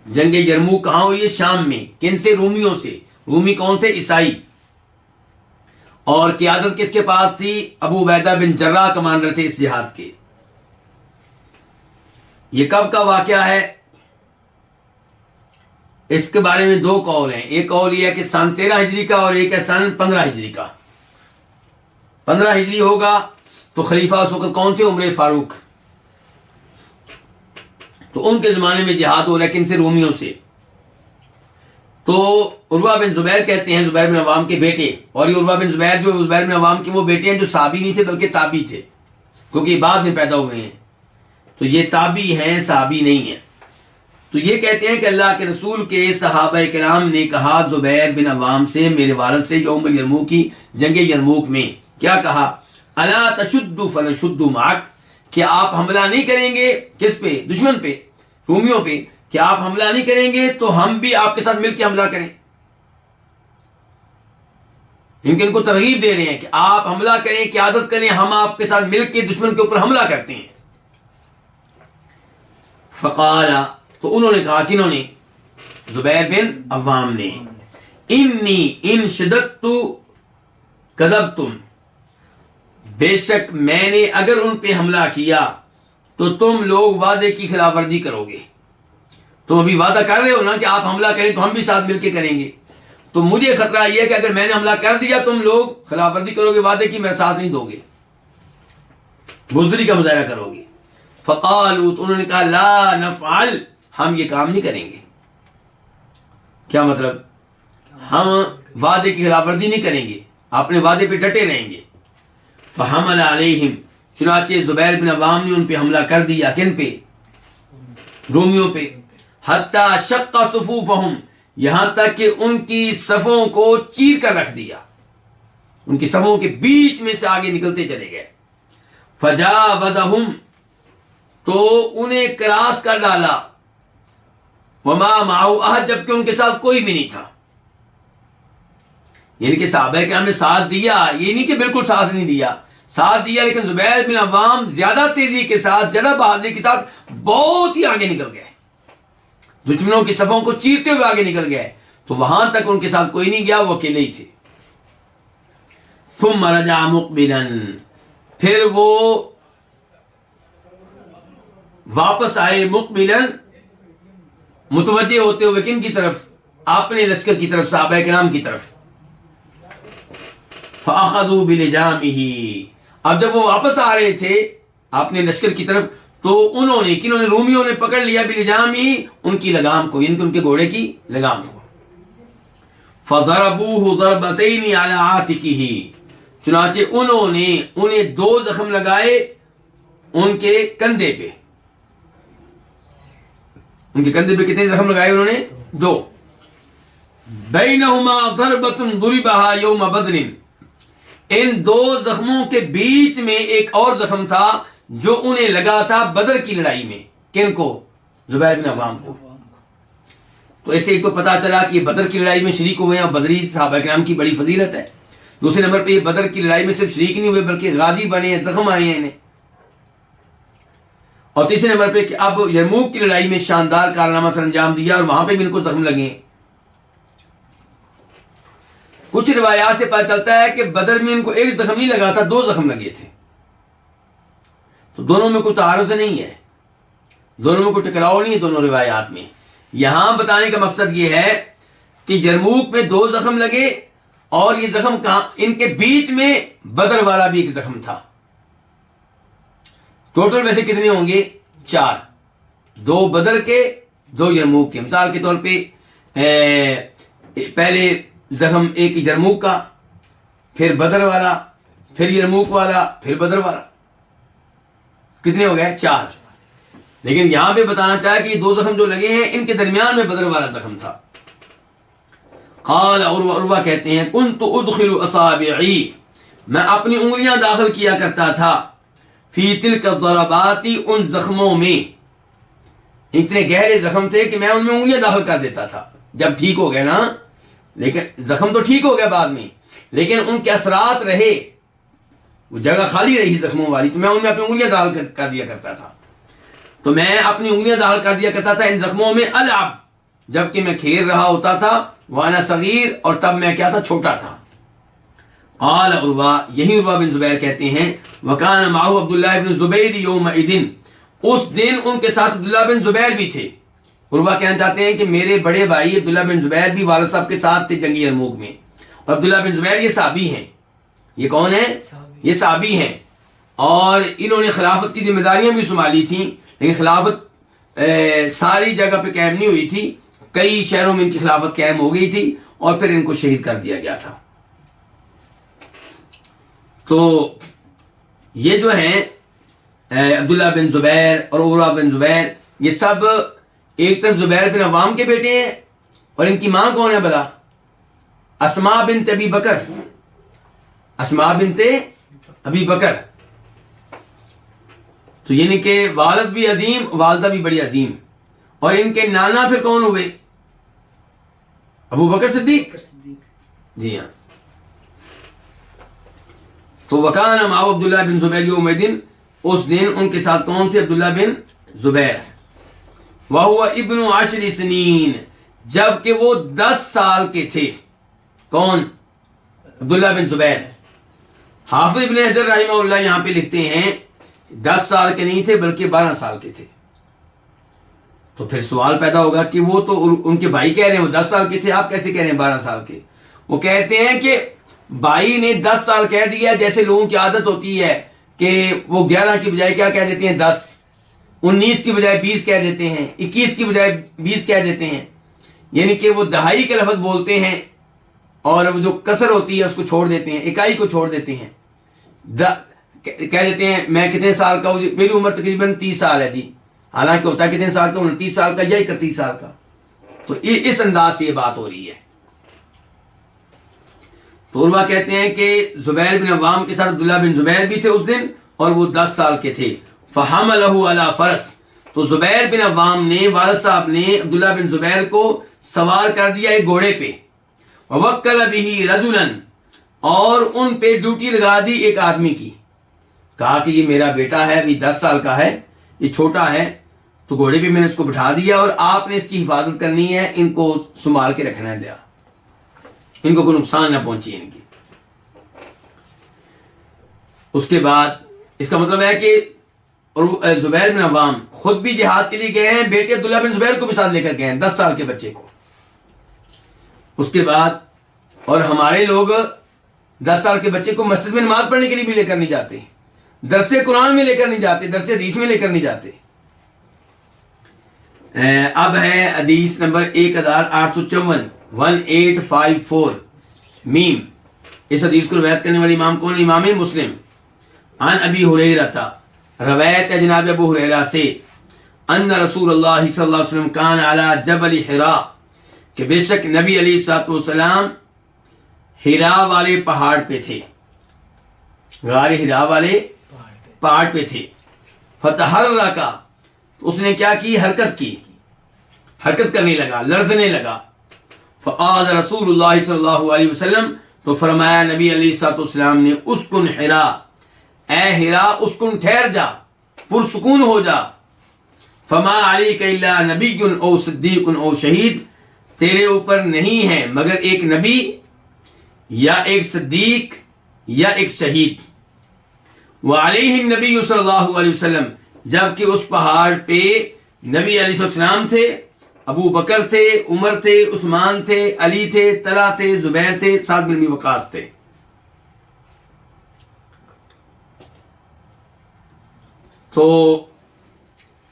جنگ یرموک کہاں ہوئی ہے؟ شام میں۔ کن سے؟ رومیوں سے۔ رومی کون تھے؟ عیسائی۔ اور قیادت کس کے پاس تھی؟ ابو عبیدہ بن جراح کمانڈر تھے اس جہاد کے۔ یہ کب کا واقعہ ہے؟ اس کے بارے میں دو قول ہیں، ایک قول یہ ہے کہ سن 13 ہجری کا، اور ایک ہے سن 15 ہجری کا۔ 15 ہجری ہوگا تو خلیفہ اس وقت کون تھے؟ عمر فاروق۔ تو ان کے زمانے میں جہاد ہو رہا ہے، کن سے؟ رومیوں سے۔ تو عروہ بن زبیر کہتے ہیں، زبیر بن عوام کے بیٹے، اور یہ عروہ بن زبیر جو زبیر بن عوام کے وہ بیٹے ہیں جو صحابی نہیں تھے بلکہ تابعی تھے، کیونکہ یہ بعد میں پیدا ہوئے ہیں، تو یہ تابعی ہیں، صحابی نہیں ہیں۔ تو یہ کہتے ہیں کہ اللہ کے رسول کے صحابہ کرام نے کہا زبیر بن عوام سے، میرے والد سے، یوم یرموک کی، جنگ یرموک میں کیا کہا؟ الا تشد فنشد معک، کہ آپ حملہ نہیں کریں گے کس پہ؟ دشمن پہ، رومیوں پہ، کہ آپ حملہ نہیں کریں گے تو ہم بھی آپ کے ساتھ مل کے حملہ کریں۔ ان کو ترغیب دے رہے ہیں کہ آپ حملہ کریں، قیادت کریں، ہم آپ کے ساتھ مل کے دشمن کے اوپر حملہ کرتے ہیں۔ فقال، تو انہوں نے کہا، کنہوں نے؟ زبیر بن عوام نے، انی ان شددت کذبتم، بے شک میں نے اگر ان پہ حملہ کیا تو تم لوگ وعدے کی خلاف ورزی کرو گے۔ تم ابھی وعدہ کر رہے ہو نا کہ آپ حملہ کریں تو ہم بھی ساتھ مل کے کریں گے، تو مجھے خطرہ یہ ہے کہ اگر میں نے حملہ کر دیا تم لوگ خلاف ورزی کرو گے، وعدے کی میرا ساتھ نہیں دو گے، بزدلی کا مظاہرہ کرو گے۔ فقالوا، تو انہوں نے کہا، لا نفعل، ہم یہ کام نہیں کریں گے۔ کیا مطلب؟ ہم وعدے کی خلاف ورزی نہیں کریں گے، اپنے وعدے پہ ڈٹے رہیں گے۔ فحمل علیہم، چنانچہ زبیر بن عوام نے ان پہ حملہ کر دیا، کن پہ؟ رومیوں پہ۔ حتی شق صفوفہم، یہاں تک کہ ان کی صفوں کو چیر کر رکھ دیا، ان کی صفوں کے بیچ میں سے آگے نکلتے چلے گئے. فجاوزہم، تو انہیں کراس کر ڈالا. وما معه احد، جبکہ ان کے ساتھ کوئی بھی نہیں تھا. یعنی کہ صحابہ کرام نے ساتھ دیا، یہ نہیں کہ بالکل ساتھ نہیں دیا، ساتھ دیا، لیکن زبیر بن عوام زیادہ تیزی کے ساتھ، زیادہ بہادری کے ساتھ بہت ہی آگے نکل گئے، دشمنوں کی صفوں کو چیرتے ہوئے آگے نکل گئے. تو وہاں تک ان کے ساتھ کوئی نہیں گیا، وہ اکیلے ہی تھے. ثم رجع مقبلا، پھر وہ واپس آئے، مقبلا متوجہ ہوتے ہوئے کن کی طرف؟ اپنے لشکر کی طرف، صحابہ کرام کی طرف. فاخذوا بلجامه، اب جب وہ واپس آ رہے تھے اپنے لشکر کی طرف، تو انہوں نے، کنہوں نے؟ رومیوں نے پکڑ لیا بلجامه، ان کی لگام کو، یعنی کہ ان کے گھوڑے کی لگام کو. فضربوه ضربتين على عاتقه، چنانچہ انہوں نے انہیں 2 زخم لگائے ان کے کندھے پہ. ان کے کندھے پہ کتنے زخم لگائے انہوں نے؟ 2. بینہما ضربۃ ضربها یوم بدر، ان 2 زخموں کے بیچ میں ایک اور زخم تھا جو انہیں لگا تھا بدر کی لڑائی میں. کن کو؟ زبیر بن عوام کو. تو ایسے ایک تو پتا چلا کہ یہ بدر کی لڑائی میں شریک ہوئے ہیں، اور بدری صحابہ کرام کی بڑی فضیلت ہے. دوسرے نمبر پہ یہ بدر کی لڑائی میں صرف شریک نہیں ہوئے بلکہ غازی بنے ہیں، زخم آئے ہیں انہیں. اور تیسرے نمبر پہ کہ اب یرموک کی لڑائی میں شاندار کارنامہ سر انجام دیا، اور وہاں پہ بھی ان کو زخم لگے. کچھ روایات سے پتہ چلتا ہے کہ بدر میں ان کو 1 زخم نہیں لگا تھا، 2 زخم لگے تھے. تو دونوں میں کوئی تعارض نہیں ہے، دونوں میں کوئی ٹکراؤ نہیں ہے دونوں روایات میں. یہاں بتانے کا مقصد یہ ہے کہ یرموک میں 2 زخم لگے، اور یہ زخم کہاں؟ ان کے بیچ میں بدر والا بھی ایک زخم تھا. ٹوٹل ویسے کتنے ہوں گے؟ 4، 2 بدر کے، 2 یرموک کے. مثال کے طور پہ پہلے زخم ایک یرموک کا، پھر بدر والا، پھر یرموک والا، پھر بدر والا. کتنے ہو گئے؟ 4. لیکن یہاں پہ بتانا چاہا کہ یہ 2 زخم جو لگے ہیں ان کے درمیان میں بدر والا زخم تھا. قال عروہ کہتے ہیں کنت ادخل اصابعی، میں اپنی انگلیاں داخل کیا کرتا تھا، فی تلک الضربات، ان زخموں میں. اتنے گہرے زخم تھے کہ میں ان میں انگلیاں داخل کر دیتا تھا. جب ٹھیک ہو گئے نا، لیکن زخم تو ٹھیک ہو گیا بعد میں، لیکن ان کے اثرات رہے، وہ جگہ خالی رہی زخموں والی، تو میں ان میں اپنی انگلیاں داخل کر دیا کرتا تھا. تو میں اپنی انگلیاں داخل کر دیا کرتا تھا ان زخموں میں، العب، جبکہ میں کھیل رہا ہوتا تھا، وانا صغیر، اور تب میں کیا تھا؟ چھوٹا تھا. قال عروہ، یہی عروہ بن زبیر کہتے ہیں وکان معه عبداللہ بن زبیر یومئذ، اس دن ان کے ساتھ عبداللہ بن زبیر بھی تھے. عروہ کہنا چاہتے ہیں کہ میرے بڑے بھائی عبداللہ بن زبیر بھی والد صاحب کے ساتھ تھے جنگی یرموک میں، اور عبداللہ بن زبیر یہ صحابی ہیں. یہ کون ہیں؟ یہ صحابی ہیں، اور انہوں نے خلافت کی ذمہ داریاں بھی سنبھالی تھیں، لیکن خلافت ساری جگہ پہ قائم نہیں ہوئی تھی، کئی شہروں میں ان کی خلافت قائم ہو گئی تھی، اور پھر ان کو شہید کر دیا گیا تھا. تو یہ جو ہیں عبداللہ بن زبیر اور عروہ بن زبیر، یہ سب ایک طرف زبیر بن عوام کے بیٹے ہیں، اور ان کی ماں کون ہے بلا؟ اسماء بنت ابی بکر، اسماء بنت ابی بکر. تو یعنی کہ والد بھی عظیم، والدہ بھی بڑی عظیم. اور ان کے نانا پھر کون ہوئے؟ ابو بکر صدیق. جی ہاں. تو وکان معه عبداللہ بن زبیر یومئذ، اس دن ان کے ساتھ کون تھے؟ عبداللہ بن زبیر. وهو ابن 10 سنین، جبکہ وہ 10 سال کے تھے. کون؟ عبداللہ بن زبیر. حافظ ابن حجر رحمہ اللہ یہاں پہ لکھتے ہیں 10 سال کے نہیں تھے بلکہ 12 سال کے تھے. تو پھر سوال پیدا ہوگا کہ وہ تو ان کے بھائی کہہ رہے ہیں وہ 10 سال کے تھے، آپ کیسے کہہ رہے ہیں 12 سال کے؟ وہ کہتے ہیں کہ بھائی نے 10 سال کہہ دیا، جیسے لوگوں کی عادت ہوتی ہے کہ وہ 11 کی بجائے کیا کہہ دیتے ہیں؟ 10. 19 کی بجائے 20 کہہ دیتے ہیں، 21 کی بجائے 20 کہہ دیتے ہیں. یعنی کہ وہ دہائی کا لفظ بولتے ہیں، اور وہ جو کسر ہوتی ہے اس کو چھوڑ دیتے ہیں، اکائی کو چھوڑ دیتے ہیں. کہہ دیتے ہیں میں کتنے سال کا ہوں؟ میری عمر تقریباً 30 سال ہے جی. حالانکہ ہوتا کتنے سال کا؟ 29 سال کا یا 31 سال کا. تو اس انداز سے یہ بات ہو رہی ہے. تو عروہ کہتے ہیں کہ زبیر بن عوام کے ساتھ عبداللہ بن زبیر بھی تھے اس دن اور وہ 10 سال کے تھے. فحملہ علی فرس، تو زبیر بن عوام نے، والد صاحب نے عبداللہ بن زبیر کو سوار کر دیا ایک گھوڑے پہ. ووکل بہ رجلا، اور ان پہ ڈیوٹی لگا دی ایک آدمی کی. کہا کہ یہ میرا بیٹا ہے، ابھی 10 سال کا ہے، یہ چھوٹا ہے، تو گھوڑے پہ میں نے اس کو بٹھا دیا اور آپ نے اس کی حفاظت کرنی ہے، ان کو سنبھال کے رکھنا ہے، دیا ان کو کوئی نقصان نہ پہنچے ان کی. اس کے بعد اس کا مطلب ہے کہ زبیر بن عوام خود بھی جہاد کے لیے گئے ہیں، بیٹے عبداللہ بن زبیر کو بھی ساتھ لے کر گئے ہیں، 10 سال کے بچے کو. اس کے بعد اور ہمارے لوگ 10 سال کے بچے کو مسجد میں نماز پڑھنے کے لیے بھی لے کر نہیں جاتے، درس قرآن میں لے کر نہیں جاتے، درس حدیث میں لے کر نہیں جاتے. اب ہے حدیث نمبر 1854 1854 میم. اس حدیث کو روایت کرنے والے امام کون؟ امام مسلم. عن ابی ہریرہ، روایت ہے جناب ابو ہریرہ سے، ان رسول اللہ صلی اللہ علیہ وسلم کان علی جبل حراء، کہ بے شک نبی علیہ الصلوۃ والسلام حراء والے پہاڑ پہ تھے، غار حراء والے پہاڑ پہ تھے. فتحرک، تو اس نے کیا کی؟ حرکت کرنے لگا، لرزنے لگا. فقال رسول اللہ صلی اللہ علیہ وسلم، تو فرمایا نبی علیہ الصلوۃ والسلام نے، اسکن حراء، اے حراء اسکن، ٹھہر جا، پرسکون ہو جا. فما علیک الا نبی او صدیق او شہید، تیرے اوپر نہیں ہے مگر ایک نبی یا ایک صدیق یا ایک شہید. وعلیہ النبی صلی اللہ علیہ وسلم، جبکہ اس پہاڑ پہ نبی علیہ السلام تھے، ابو بکر تھے، عمر تھے، عثمان تھے، علی تھے، طلحہ تھے، زبیر تھے، سعد بن ابی وقاص تھے. تو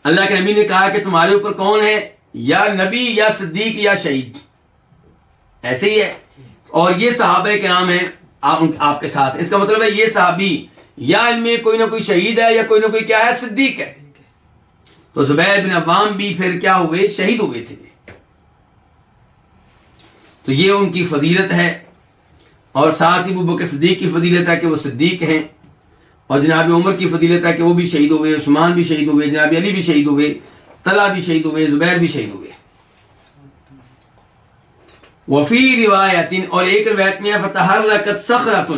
اللہ کے نبی نے کہا کہ تمہارے اوپر کون ہے؟ یا نبی یا صدیق یا شہید، ایسے ہی ہے. اور یہ صحابہ کے نام ہیں آپ کے ساتھ. اس کا مطلب ہے یہ صحابی یا ان میں کوئی نہ کوئی شہید ہے یا کوئی نہ کوئی کیا ہے؟ صدیق ہے. تو زبیر بن عوام بھی پھر کیا ہوئے؟ شہید ہوئے تھے. تو یہ ان کی فضیلت ہے، اور ساتھ ہی ابو بکر صدیق کی فضیلت ہے کہ وہ صدیق ہیں، اور جناب عمر کی فضیلت ہے کہ وہ بھی شہید ہوئے، عثمان بھی شہید ہوئے، جناب علی بھی شہید ہوئے، طلحہ بھی شہید ہوئے، زبیر بھی شہید ہوئے. وفی روایت، اور ایک روایت میں فتحرکت صخرۃ،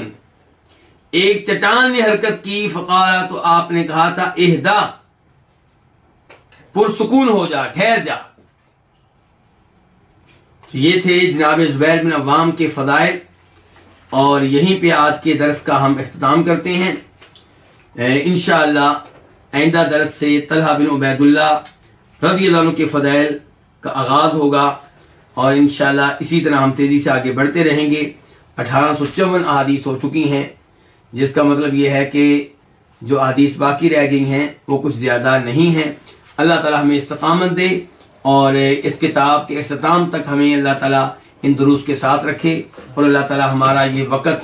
ایک چٹان نے حرکت کی. فقال، تو آپ نے کہا تھا، اہدا، پرسکون ہو جا، ٹھہر جا. تو یہ تھے جناب زبیر بن عوام کے فضائل، اور یہیں پہ آج کے درس کا ہم اختتام کرتے ہیں. انشاءاللہ آئندہ درس سے طلحہ بن عبید اللہ رضی اللہ عنہ کے فضائل کا آغاز ہوگا، اور انشاءاللہ اسی طرح ہم تیزی سے آگے بڑھتے رہیں گے. 1854 احادیث ہو چکی ہیں، جس کا مطلب یہ ہے کہ جو احادیث باقی رہ گئی ہیں وہ کچھ زیادہ نہیں ہیں. اللہ تعالیٰ ہمیں استقامت دے، اور اس کتاب کے اختتام تک ہمیں اللہ تعالیٰ ان دروس کے ساتھ رکھے، اور اللہ تعالیٰ ہمارا یہ وقت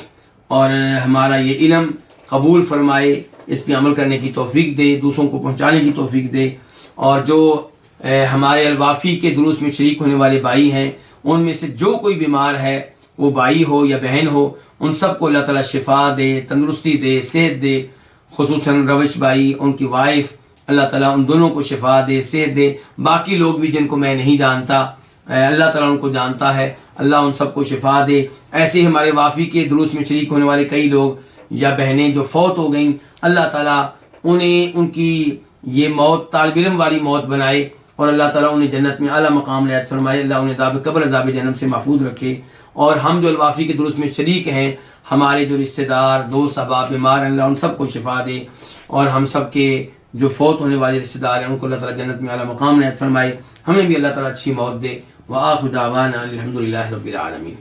اور ہمارا یہ علم قبول فرمائے، اس پہ عمل کرنے کی توفیق دے، دوسروں کو پہنچانے کی توفیق دے. اور جو ہمارے الوافی کے دروس میں شریک ہونے والے بھائی ہیں، ان میں سے جو کوئی بیمار ہے، وہ بھائی ہو یا بہن ہو، ان سب کو اللہ تعالیٰ شفا دے، تندرستی دے، صحت دے. خصوصاً روش بھائی، ان کی وائف، اللہ تعالیٰ ان دونوں کو شفا دے، صحت دے. باقی لوگ بھی جن کو میں نہیں جانتا، اللہ تعالیٰ ان کو جانتا ہے، اللہ ان سب کو شفا دے. ایسے ہی ہمارے وافی کے دروس میں شریک ہونے والے کئی لوگ یا بہنیں جو فوت ہو گئیں، اللہ تعالیٰ انہیں ان کی یہ موت طالب علم والی موت بنائے، اور اللہ تعالیٰ انہیں جنت میں اعلیٰ مقام عنایت فرمائے. اللہ انہیں عذاب قبر، عذاب جہنم سے محفوظ رکھے. اور ہم جو الوافی کے دروس میں شریک ہیں، ہمارے جو رشتہ دار، دوست، احباب بیمار ہیں، اللہ ان سب کو شفا دے. اور ہم سب کے جو فوت ہونے والے رشتہ دار ہیں، ان کو اللہ تعالیٰ جنت میں اعلیٰ مقام عنایت فرمائے. ہمیں بھی اللہ تعالیٰ اچھی موت دے. وآخر دعوانا الحمد للہ رب العالمین.